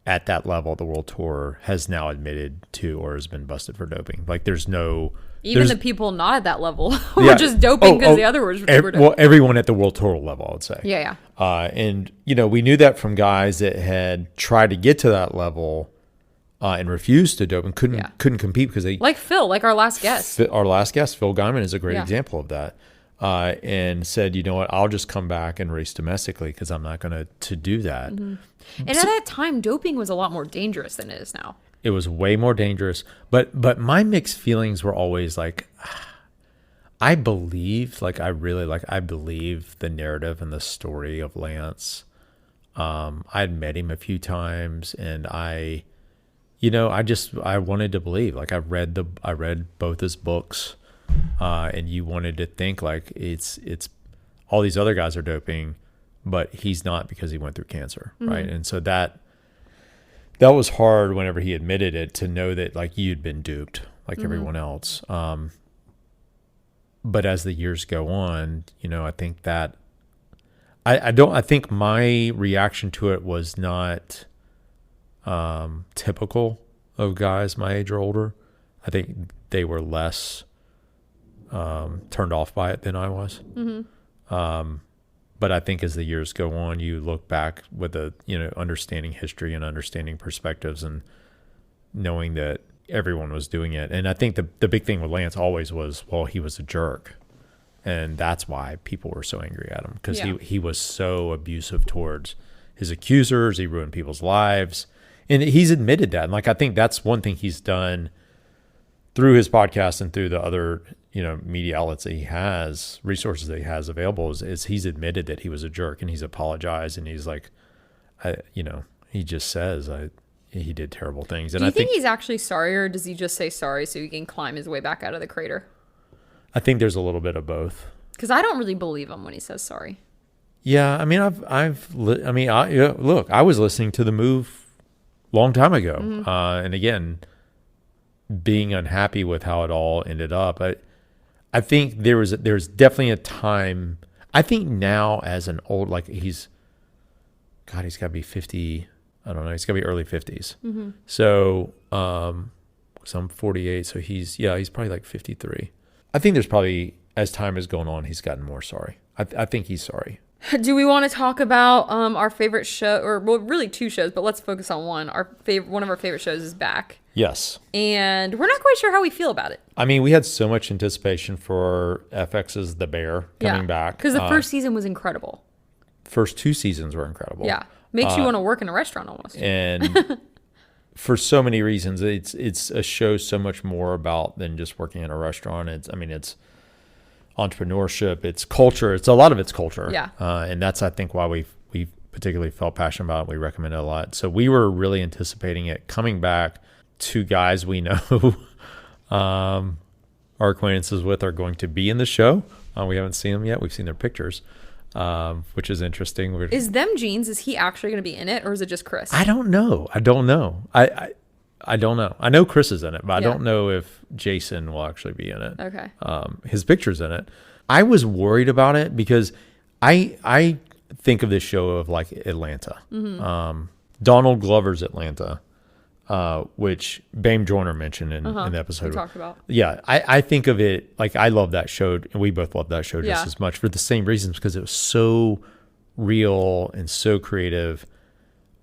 at that level, the World Tour, has now admitted to or has been busted for doping. Like there's no... Even the people not at that level were just doping because the other were doping. Well, everyone at the World Tour level, I would say. Yeah. And, we knew that from guys that had tried to get to that level and refused to dope and couldn't compete because they... Like Phil, like our last guest. Our last guest, Phil Guyman, is a great example of that. And said, you know what, I'll just come back and race domestically because I'm not going to do that. Mm-hmm. And at that time, doping was a lot more dangerous than it is now. It was way more dangerous. But my mixed feelings were always like, I believe the narrative and the story of Lance. I'd met him a few times, and I wanted to believe. Like I read both his books, and you wanted to think like it's all these other guys are doping, but he's not because he went through cancer, right? And so that was hard whenever he admitted it, to know that like you'd been duped like everyone else. But as the years go on, I think that I think my reaction to it was not typical of guys my age or older. I think they were less turned off by it than I was. But I think as the years go on, you look back with understanding history and understanding perspectives and knowing that everyone was doing it. And I think the big thing with Lance always was, well, he was a jerk. And that's why people were so angry at him, because he was so abusive towards his accusers. He ruined people's lives. And he's admitted that. And like, I think that's one thing he's done through his podcast and through the other media outlets that he has, resources that he has available, is he's admitted that he was a jerk, and he's apologized, and he's like, he just says he did terrible things. And Do you think he's actually sorry, or does he just say sorry so he can climb his way back out of the crater? I think there's a little bit of both. Because I don't really believe him when he says sorry. Yeah, I mean, look, I was listening to The Move a long time ago, and again, being unhappy with how it all ended up. I think there's definitely a time. I think now, as an old, like he's got to be 50. I don't know. He's got to be early 50s. So, so I'm 48. So he's probably like 53. I think there's probably, as time has gone on, he's gotten more sorry. I think he's sorry. Do we want to talk about our favorite show, or well, really two shows, but let's focus on one. One of our favorite shows is back. Yes. And we're not quite sure how we feel about it. I mean, we had so much anticipation for FX's The Bear coming back. Because the first season was incredible. First two seasons were incredible. Yeah. Makes you want to work in a restaurant almost. And for so many reasons, it's a show so much more about than just working in a restaurant. It's entrepreneurship, it's culture. It's a lot of it's culture. Yeah. And that's, I think, why we particularly felt passionate about it. We recommend it a lot. So we were really anticipating it coming back. Two guys we know our acquaintances with are going to be in the show. We haven't seen them yet. We've seen their pictures, which is interesting. Is Them Jeans, is he actually going to be in it, or is it just Chris? I don't know. I don't know. I know Chris is in it, but I don't know if Jason will actually be in it. Okay. His picture's in it. I was worried about it because I think of this show of like Atlanta. Donald Glover's Atlanta. Which Bame Joyner mentioned in the episode. We talked about. Yeah, I think of it like I love that show, and we both love that show just as much for the same reasons, because it was so real and so creative.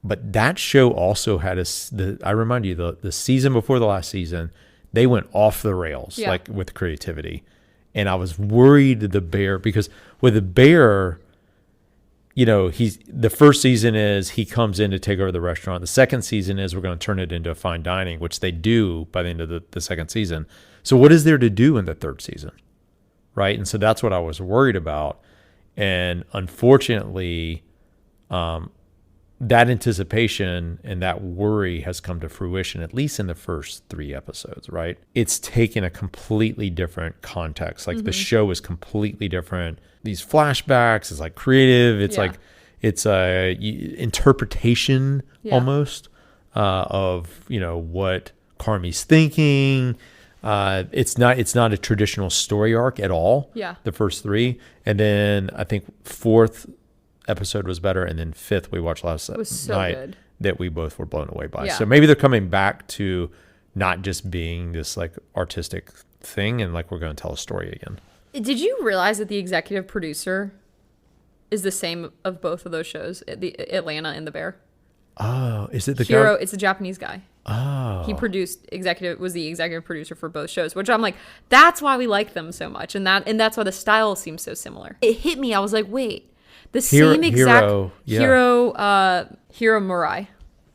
But that show also had I remind you, the season before the last season, they went off the rails like with creativity, and I was worried the Bear, because with the Bear, the first season is he comes in to take over the restaurant. The second season is we're going to turn it into a fine dining, which they do by the end of the second season. So what is there to do in the third season? Right. And so that's what I was worried about. And unfortunately, that anticipation and that worry has come to fruition, at least in the first 3 episodes, right? It's taken a completely different context. Like the show is completely different. These flashbacks is like creative. It's like, it's a interpretation almost of, what Carmi's thinking. It's not a traditional story arc at all. Yeah. The first 3. And then I think 4th episode was better, and then 5th we watched last night. It was so good. that we both were blown away by. Yeah. So maybe they're coming back to not just being this like artistic thing and like we're going to tell a story again. Did you realize that the executive producer is the same of both of those shows, the Atlanta and The Bear? Oh, is it the Hiro? guy? It's a Japanese guy. Oh, He was the executive producer for both shows, which I'm like, that's why we like them so much, and that's why the style seems so similar. It hit me. I was like, wait, the same exact Hiro Murai.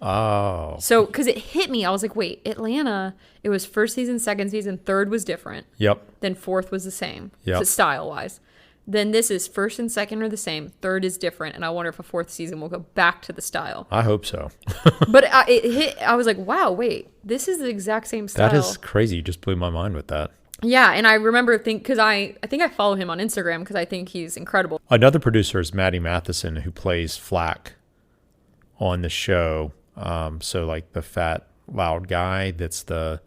Oh, So because it hit me, I was like, wait, Atlanta. It was first season, second season, third was different. Yep. Then fourth was the same. Yep. So style wise. Then this is first and second are the same. Third is different, and I wonder if a fourth season will go back to the style. I hope so. But it hit. I was like, "Wow, wait, this is the exact same style." That is crazy. You just blew my mind with that. Yeah, and I remember because I think I follow him on Instagram because I think he's incredible. Another producer is Maddie Matheson, who plays Flack on the show. So like the fat, loud guy. That's the.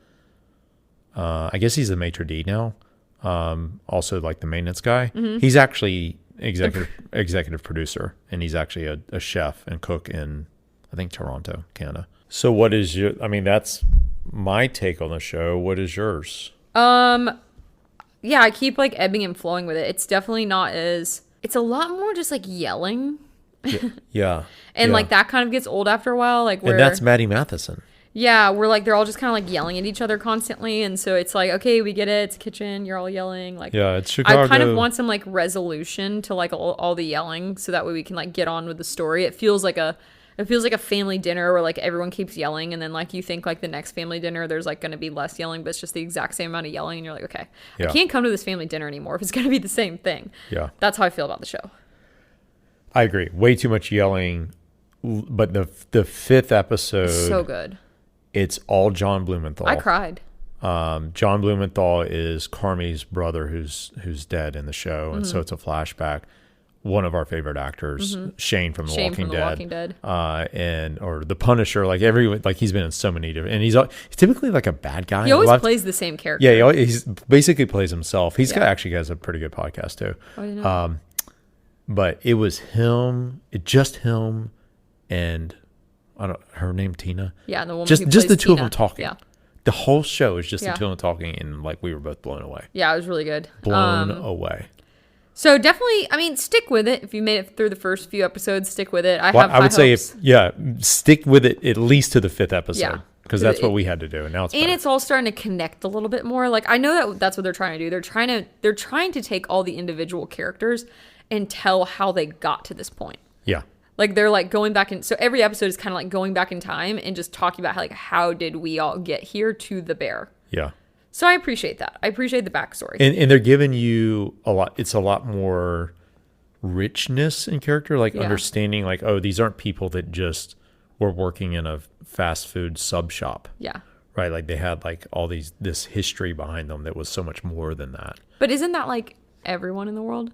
I guess he's the maitre d' now. Also like the maintenance guy. Mm-hmm. He's actually executive producer, and he's actually a chef and cook in, I think, Toronto, Canada. So what is that's my take on the show. What is yours? Yeah, I keep like ebbing and flowing with it. It's definitely not it's a lot more just like yelling. Yeah. And like that kind of gets old after a while. Like and that's Maddie Matheson. Yeah, we're like, they're all just kind of like yelling at each other constantly. And so it's like, okay, we get it. It's a kitchen. You're all yelling. Like, yeah, it's Chicago. I kind of want some like resolution to like all the yelling so that way we can like get on with the story. It feels like a family dinner where like everyone keeps yelling. And then like you think like the next family dinner, there's like going to be less yelling, but it's just the exact same amount of yelling. And you're like, okay, I can't come to this family dinner anymore if it's going to be the same thing. Yeah. That's how I feel about the show. I agree. Way too much yelling. But the fifth episode. So good. It's all John Blumenthal. I cried. John Blumenthal is Carmi's brother who's dead in the show. And so it's a flashback. One of our favorite actors, Shane from The Walking Dead. Or The Punisher, like he's been in so many different, and he's typically like a bad guy. He always plays the same character. Yeah, he's basically plays himself. He's actually has a pretty good podcast too. Oh, I didn't know. But it was just him and her name Tina. Yeah, and the woman just who plays the two Tina. of them talking. Yeah. The whole show is just the two of them talking, and like we were both blown away. Yeah, it was really good. Blown away. So definitely, stick with it. If you made it through the first few episodes, stick with it. I would say stick with it at least to the fifth episode. Yeah. Because that's what we had to do, and now it's better. It's all starting to connect a little bit more. Like I know that's what they're trying to do. They're trying to take all the individual characters and tell how they got to this point. Yeah. Like they're like going back in. So every episode is kind of like going back in time and just talking about how did we all get here to the bear. Yeah. So I appreciate that. I appreciate the backstory. And they're giving you a lot. It's a lot more richness in character, like understanding like, oh, these aren't people that just were working in a fast food sub shop. Yeah. Right. Like they had like all this history behind them that was so much more than that. But isn't that like everyone in the world?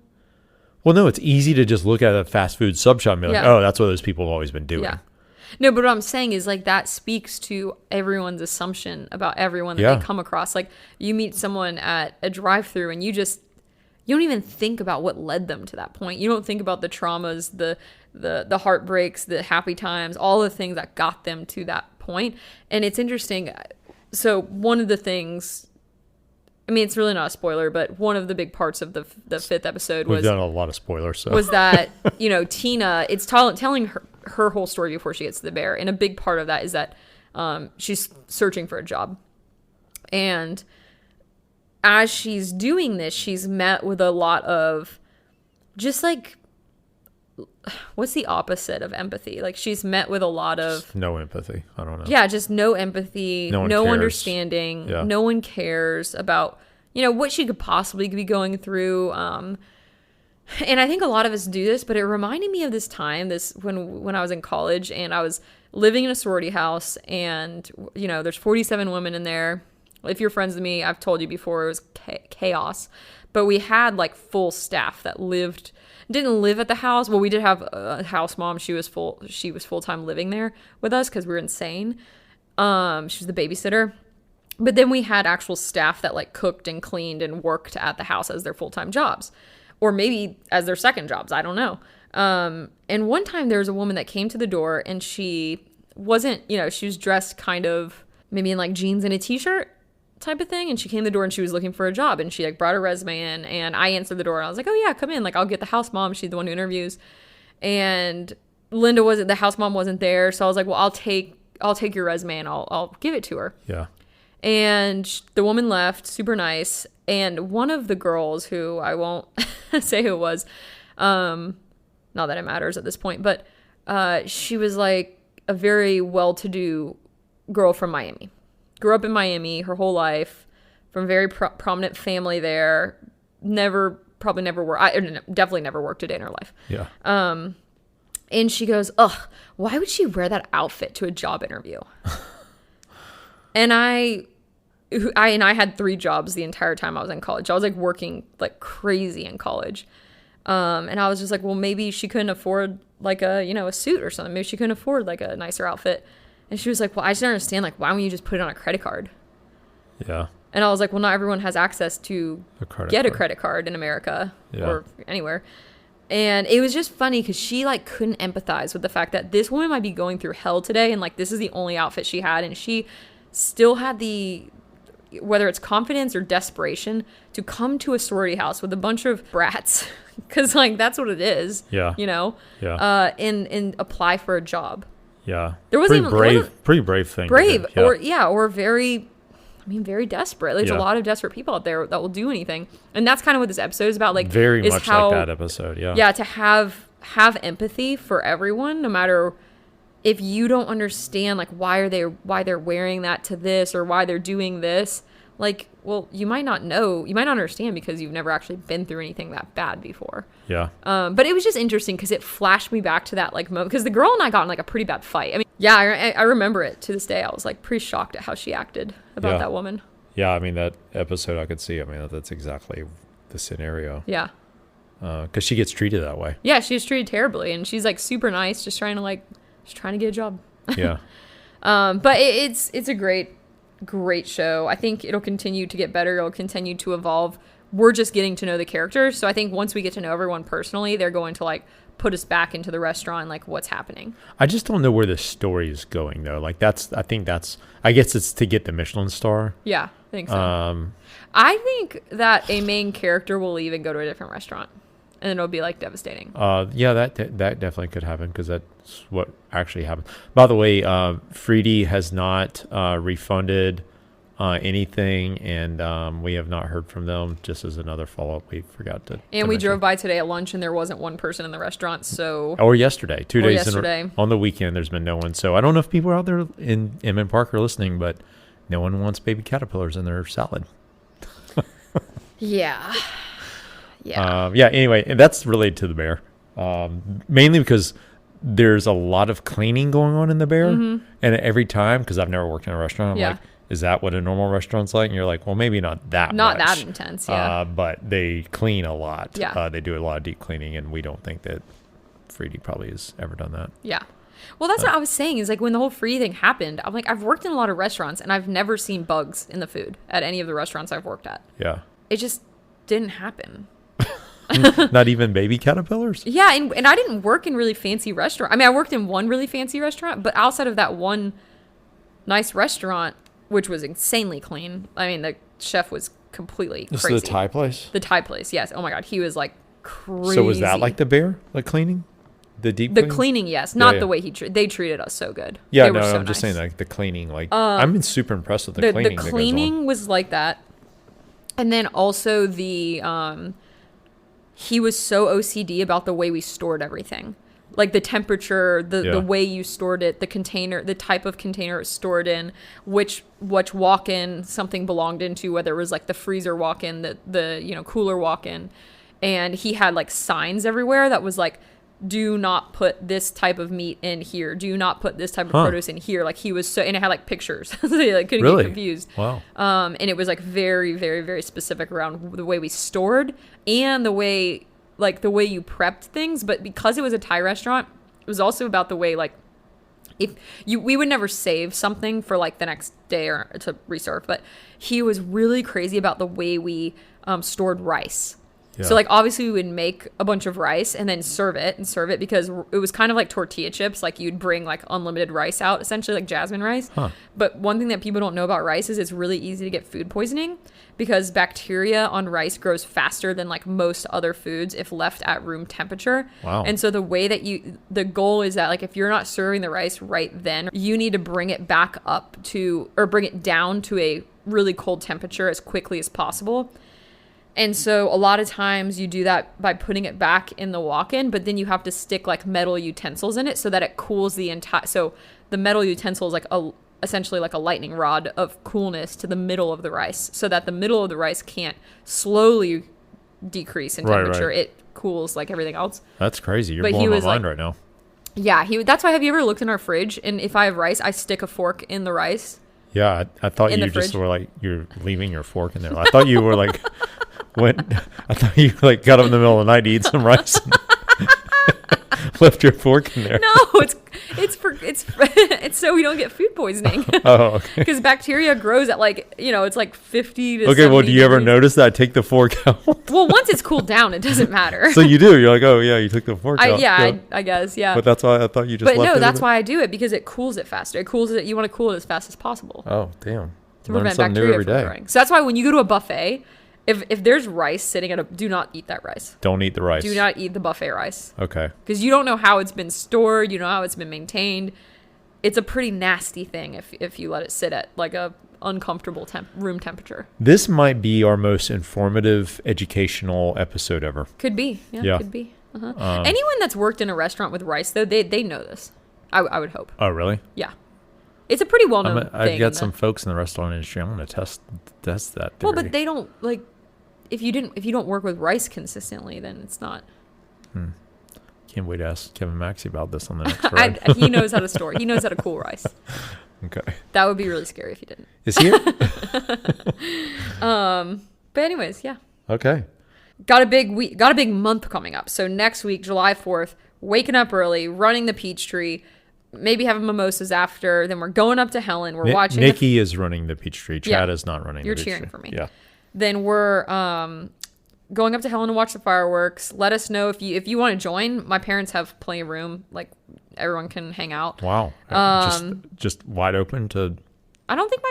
Well, no, it's easy to just look at a fast food sub shop and be like, oh, that's what those people have always been doing. Yeah. No, but what I'm saying is like that speaks to everyone's assumption about everyone that they come across. Like you meet someone at a drive-thru and you don't even think about what led them to that point. You don't think about the traumas, the heartbreaks, the happy times, all the things that got them to that point. And it's interesting. So one of the things, it's really not a spoiler, but one of the big parts of the fifth episode We've done a lot of spoilers. So. Was that, Tina, it's telling her whole story before she gets to the bear. And a big part of that is that she's searching for a job. And as she's doing this, she's met with a lot of just like, what's the opposite of empathy? Like she's met with a lot of... Just no empathy. I don't know. Yeah, just no empathy, no understanding. Yeah. No one cares about, what she could possibly be going through. And I think a lot of us do this, but it reminded me of this time, when I was in college and I was living in a sorority house and, there's 47 women in there. If you're friends with me, I've told you before, it was chaos. But we had like full staff that didn't live at the house. Well, we did have a house mom. She was full-time living there with us because we were insane. She was the babysitter. But then we had actual staff that like cooked and cleaned and worked at the house as their full-time jobs. Or maybe as their second jobs. I don't know. And one time there was a woman that came to the door and she wasn't, she was dressed kind of maybe in like jeans and a t-shirt type of thing. And she came to the door and she was looking for a job, and she like brought her resume in, and I answered the door and I was like, oh yeah, come in. Like, I'll get the house mom. She's the one who interviews. And the house mom wasn't there. So I was like, well, I'll take your resume and I'll give it to her. Yeah. And the woman left, super nice. And one of the girls, who I won't say who it was, not that it matters at this point, but she was like a very well-to-do girl from Miami. Grew up in Miami her whole life, from a very prominent family there. Definitely never worked a day in her life. Yeah. And she goes, ugh, why would she wear that outfit to a job interview? And I had 3 jobs the entire time I was in college. I was like working like crazy in college. And I was just like, well, maybe she couldn't afford like a suit or something. Maybe she couldn't afford like a nicer outfit. And she was like, well, I just don't understand. Like, why don't you just put it on a credit card? Yeah. And I was like, well, not everyone has access to a credit card in America or anywhere. And it was just funny because she like couldn't empathize with the fact that this woman might be going through hell today. And like, this is the only outfit she had. And she still had whether it's confidence or desperation, to come to a sorority house with a bunch of brats, because like that's what it is. Yeah. And apply for a job. Yeah. There wasn't pretty brave thing. Brave. Or very desperate. There's a lot of desperate people out there that will do anything. And that's kind of what this episode is about. Like, very much like that episode. Yeah. Yeah. To have empathy for everyone, no matter if you don't understand, like, why they're wearing that to this, or why they're doing this. Like, well, you might not understand because you've never actually been through anything that bad before. Yeah. But it was just interesting because it flashed me back to that like moment, because the girl and I got in like a pretty bad fight. I mean, yeah, I remember it to this day. I was like pretty shocked at how she acted about that woman. Yeah. I mean, that episode I could see. I mean, that's exactly the scenario. Yeah. Because she gets treated that way. Yeah, she was treated terribly, and she's like super nice, just trying to get a job. Yeah. But it's a great show. I think it'll continue to get better. It'll continue to evolve. We're just getting to know the characters. So I think once we get to know everyone personally, they're going to like put us back into the restaurant, like what's happening. I just don't know where the story is going though. Like I guess it's to get the Michelin star. Yeah, I think so. I think that a main character will leave and go to a different restaurant, and it'll be like devastating. Yeah, that definitely could happen, because that's what actually happened. By the way, Freedy has not refunded anything, and we have not heard from them. Just as another follow-up, we forgot to. And we drove by today at lunch, and there wasn't one person in the restaurant. So. Or yesterday, 2 days on the weekend, there's been no one. So I don't know if people out there in Emmett Park are listening, but no one wants baby caterpillars in their salad. Yeah. Yeah. Anyway, and that's related to the bear, mainly because there's a lot of cleaning going on in the bear, and every time, because I've never worked in a restaurant, I'm like, is that what a normal restaurant's like? And you're like, well, maybe not that intense, yeah. But they clean a lot. Yeah. They do a lot of deep cleaning, and we don't think that Freedy probably has ever done that. Yeah. Well, that's what I was saying, is like when the whole Freedy thing happened, I'm like, I've worked in a lot of restaurants, and I've never seen bugs in the food at any of the restaurants I've worked at. Yeah. It just didn't happen. Not even baby caterpillars? Yeah, and I didn't work in really fancy restaurant. I mean, I worked in one really fancy restaurant, but outside of that one nice restaurant, which was insanely clean, I mean, the chef was completely crazy. This is the Thai place? The Thai place, yes. Oh my God, he was like crazy. So was that like the bear, like cleaning? The deep cleaning? The cleaning, yes. Not the way they treated us so good. Yeah, no, I'm just saying like the cleaning. Like I've been super impressed with the cleaning. The cleaning was like that. And then also he was so OCD about the way we stored everything. Like the temperature, the way you stored it, the container, the type of container it stored in, which walk-in something belonged into, whether it was like the freezer walk-in, the cooler walk-in. And he had like signs everywhere that was like, do not put this type of meat in here. Do not put this type of produce in here. Like he was so, and it had like pictures, so they like couldn't get confused. Wow. And it was like very, very, very specific around the way we stored and the way you prepped things. But because it was a Thai restaurant, it was also about the way, like, we would never save something for like the next day or to reserve, but he was really crazy about the way we stored rice. Yeah. So like obviously we would make a bunch of rice and then serve it because it was kind of like tortilla chips. Like you'd bring like unlimited rice out, essentially like jasmine rice. Huh. But one thing that people don't know about rice is it's really easy to get food poisoning because bacteria on rice grows faster than like most other foods if left at room temperature. Wow. And so the goal is that like if you're not serving the rice right then, you need to bring it back up to, or bring it down to a really cold temperature as quickly as possible. And so a lot of times you do that by putting it back in the walk-in, but then you have to stick like metal utensils in it so that it cools the entire, so the metal utensil is like essentially like a lightning rod of coolness to the middle of the rice so that the middle of the rice can't slowly decrease in temperature. Right. It cools like everything else. That's crazy. You're blowing my mind right now. Yeah, that's why, have you ever looked in our fridge? And if I have rice, I stick a fork in the rice. Yeah, I thought you just were like, you're leaving your fork in there. I thought you were like, I thought you like got up in the middle of the night to eat some rice and left your fork in there. No, it's so we don't get food poisoning. Oh, okay. Because bacteria grows at like, it's like 50 to 70 Okay, well, do you ever degrees. notice that I take the fork out? Well, once it's cooled down, it doesn't matter. So you do. You're like, oh, yeah, you took the fork out. Yeah, I guess, yeah. But that's why I thought you just But no, that's why I do it, because it cools it faster. You want to cool it as fast as possible. Oh, damn. To prevent bacteria from growing. So that's why when you go to a buffet, if there's rice sitting do not eat that rice. Don't eat the rice. Do not eat the buffet rice. Okay. Because you don't know how it's been stored. You know how it's been maintained. It's a pretty nasty thing if you let it sit at like a uncomfortable room temperature. This might be our most informative, educational episode ever. Could be. Yeah. Could be. Anyone that's worked in a restaurant with rice, though, they know this. I would hope. Oh, really? Yeah. It's a pretty well-known thing. I've got some folks in the restaurant industry. I'm going to test that theory. Well, but they don't, like, if you don't work with rice consistently, then it's not. Can't wait to ask Kevin Maxey about this on the next ride. He knows how to store. He knows how to cool rice. Okay. That would be really scary if he didn't. Is he? But anyways, yeah. Okay. Got a big month coming up. So next week, July 4th, waking up early, running the Peachtree, maybe having mimosas after. Then we're going up to Helen. We're watching. Nikki is running the Peachtree. Chad is not running. You're the cheering for me. Yeah. Then we're going up to Helen to watch the fireworks. Let us know if you want to join. My parents have plenty of room. Like everyone can hang out. Wow. Just wide open to. I don't think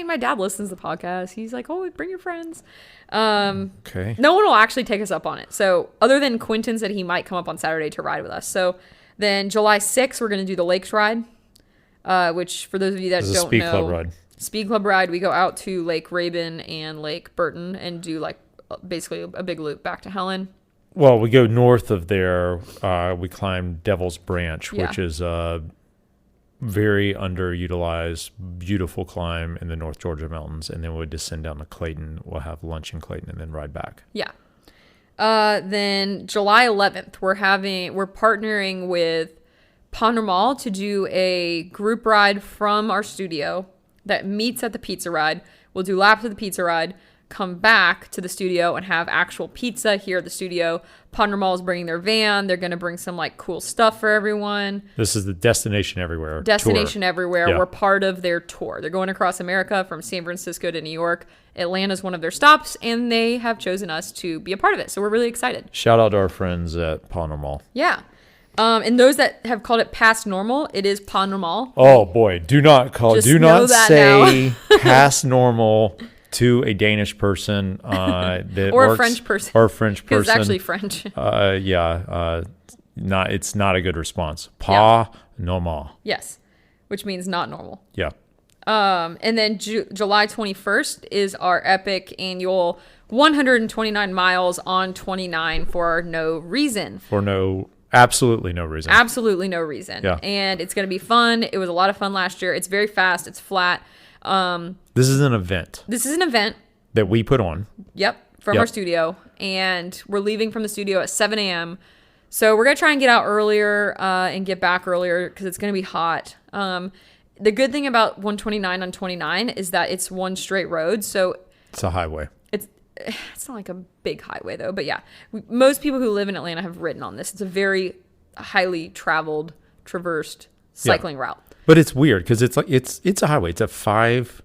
my dad listens to the podcast. He's like, oh, bring your friends. Okay. No one will actually take us up on it. So other than Quentin said he might come up on Saturday to ride with us. So then July 6th, we're going to do the Lakes Ride, which for those of you that don't know. Speedclub ride. Speedclub ride. We go out to Lake Rabun and Lake Burton and do like basically a big loop back to Helen. Well, we go north of there. We climb Devil's Branch, which is a very underutilized, beautiful climb in the North Georgia mountains. And then we'll descend down to Clayton. We'll have lunch in Clayton and then ride back. Yeah. Then July 11th, we're partnering with Ponder Mall to do a group ride from our studio that meets at the pizza ride. We'll do laps of the pizza ride, come back to the studio and have actual pizza here at the studio. Ponder Mall is bringing their van. They're going to bring some like cool stuff for everyone. This is the Destination Everywhere tour. Yeah. We're part of their tour. They're going across America from San Francisco to New York. Atlanta's one of their stops, and they have chosen us to be a part of it. So we're really excited. Shout out to our friends at Ponder Mall. Yeah. And those that have called it past normal, it is Ponder Mall. Oh boy, do not say past normal to a Danish person or a French person. Or a French person. It's actually French. It's not a good response. Pas normal. Yes, which means not normal. Yeah. And then July 21st is our epic annual 129 miles on 29 for no reason. Absolutely no reason. Absolutely no reason. Yeah. And it's going to be fun. It was a lot of fun last year. It's very fast. It's flat. This is an event. That we put on. Yep. From our studio. And we're leaving from the studio at 7 a.m. So we're going to try and get out earlier and get back earlier because it's going to be hot. The good thing about 129 on 29 is that it's one straight road. So it's a highway. It's not like a big highway though, but yeah, most people who live in Atlanta have ridden on this. It's a very highly traveled, traversed cycling route. But it's weird because it's a highway. It's a 5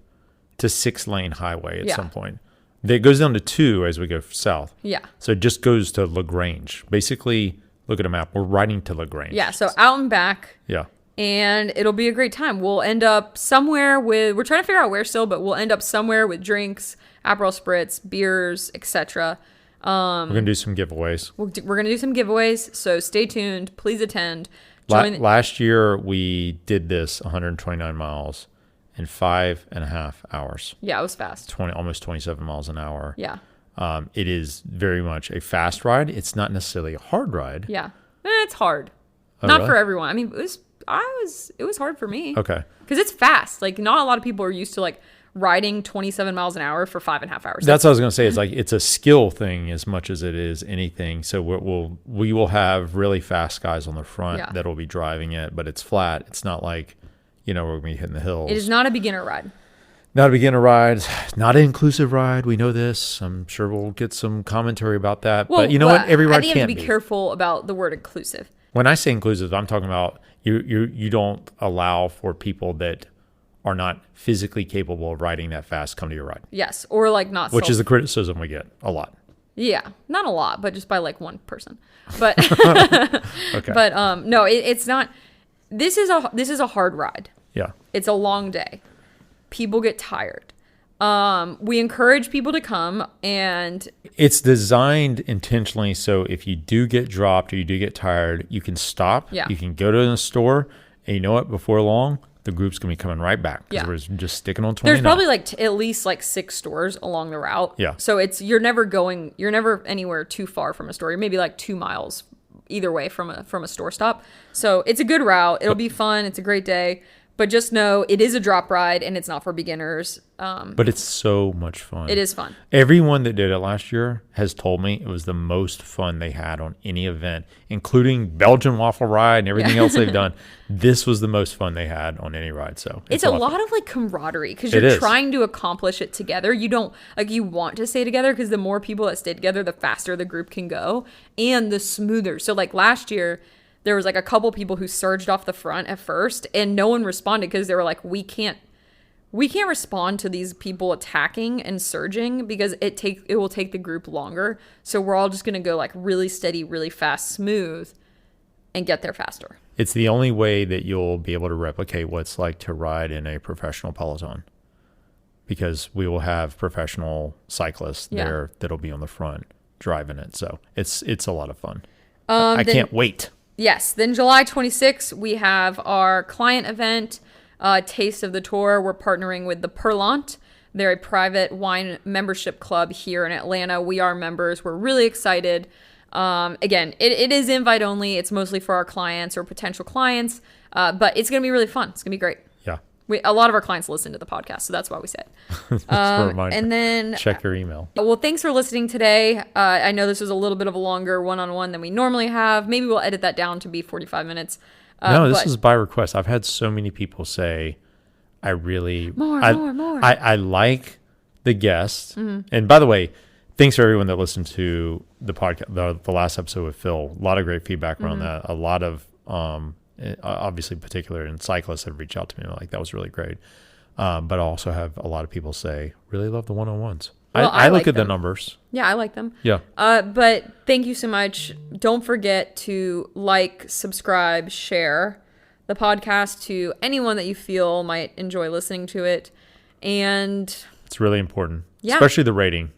to 6 lane highway at some point. It goes down to 2 as we go south. Yeah. So it just goes to LaGrange. Basically, look at a map. We're riding to LaGrange. Yeah, so out and back. Yeah. And it'll be a great time. We'll end up somewhere we're trying to figure out where still, but we'll end up somewhere with drinks, Aperol Spritz, beers, etc. We're going to do some giveaways. We're going to do some giveaways, so stay tuned. Please attend. Last year, we did this 129 miles in 5.5 hours. Yeah, it was fast. Almost 27 miles an hour. Yeah. It is very much a fast ride. It's not necessarily a hard ride. Yeah. It's hard. Oh, not really? for everyone. I mean, it was hard for me. Okay. Because it's fast. Like, not a lot of people are used to, like, riding 27 miles an hour for 5.5 hours. That's what I was going to say. It's like, it's a skill thing as much as it is anything. So we will have really fast guys on the front that will be driving it, but it's flat. It's not like, we're going to be hitting the hills. It is not a beginner ride. Not a beginner ride. Not an inclusive ride. We know this. I'm sure we'll get some commentary about that. Well, but you know what? Every ride can't be. I think you have to be careful about the word inclusive. When I say inclusive, I'm talking about you don't allow for people that are not physically capable of riding that fast come to your ride. Yes, or like not. Which is the criticism we get a lot. Yeah, not a lot, but just by like one person. But okay. But no, it's not. This is a hard ride. Yeah. It's a long day. People get tired. We encourage people to come, and it's designed intentionally so if you do get dropped or you do get tired, you can stop. Yeah. You can go to the store, and you know what? Before long, the group's gonna be coming right back because we're just sticking on 29. There's probably like at least like 6 stores along the route. Yeah. So you're never anywhere too far from a store. You're maybe like 2 miles either way from a store stop. So it's a good route. It'll be fun. It's a great day. But just know it is a drop ride and it's not for beginners. But it's so much fun. It is fun. Everyone that did it last year has told me it was the most fun they had on any event, including Belgian waffle ride and everything else they've done. This was the most fun they had on any ride. So it's a lot of like camaraderie because you're trying to accomplish it together. You don't you want to stay together because the more people that stay together, the faster the group can go and the smoother. So like last year, there was like a couple people who surged off the front at first and no one responded because they were like, we can't respond to these people attacking and surging because it will take the group longer. So we're all just going to go like really steady, really fast, smooth and get there faster. It's the only way that you'll be able to replicate what it's like to ride in a professional peloton because we will have professional cyclists there that'll be on the front driving it. So it's a lot of fun. I can't wait. Yes. Then July 26th, we have our client event, Taste of the Tour. We're partnering with the Perlant. They're a private wine membership club here in Atlanta. We are members. We're really excited. Again, it is invite only. It's mostly for our clients or potential clients, but it's going to be really fun. It's going to be great. Yeah. A lot of our clients listen to the podcast, so that's why we say it. That's a reminder. And then check your email. Well, thanks for listening today. I know this was a little bit of a longer one-on-one than we normally have. Maybe we'll edit that down to be 45 minutes. No, this is by request. I've had so many people say, I like the guest. Mm-hmm. And by the way, thanks for everyone that listened to the podcast, the last episode with Phil. A lot of great feedback around that. A lot of obviously particular and cyclists have reached out to me like that was really great, but I also have a lot of people say really love the one-on-ones. Well, I look at the numbers. Yeah, I like them. Yeah. But thank you so much. Don't forget to like, subscribe, share the podcast to anyone that you feel might enjoy listening to it, and it's really important, especially the rating.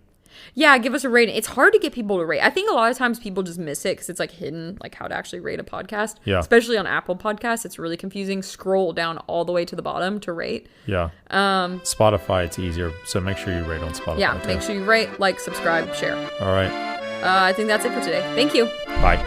Yeah, give us a rating. It's hard to get people to rate. I think a lot of times people just miss it because it's like hidden, like how to actually rate a podcast. Yeah. Especially on Apple Podcasts, it's really confusing. Scroll down all the way to the bottom to rate. Yeah. Spotify, it's easier. So make sure you rate on Spotify. Yeah, make sure you rate, like, subscribe, share. All right. I think that's it for today. Thank you. Bye.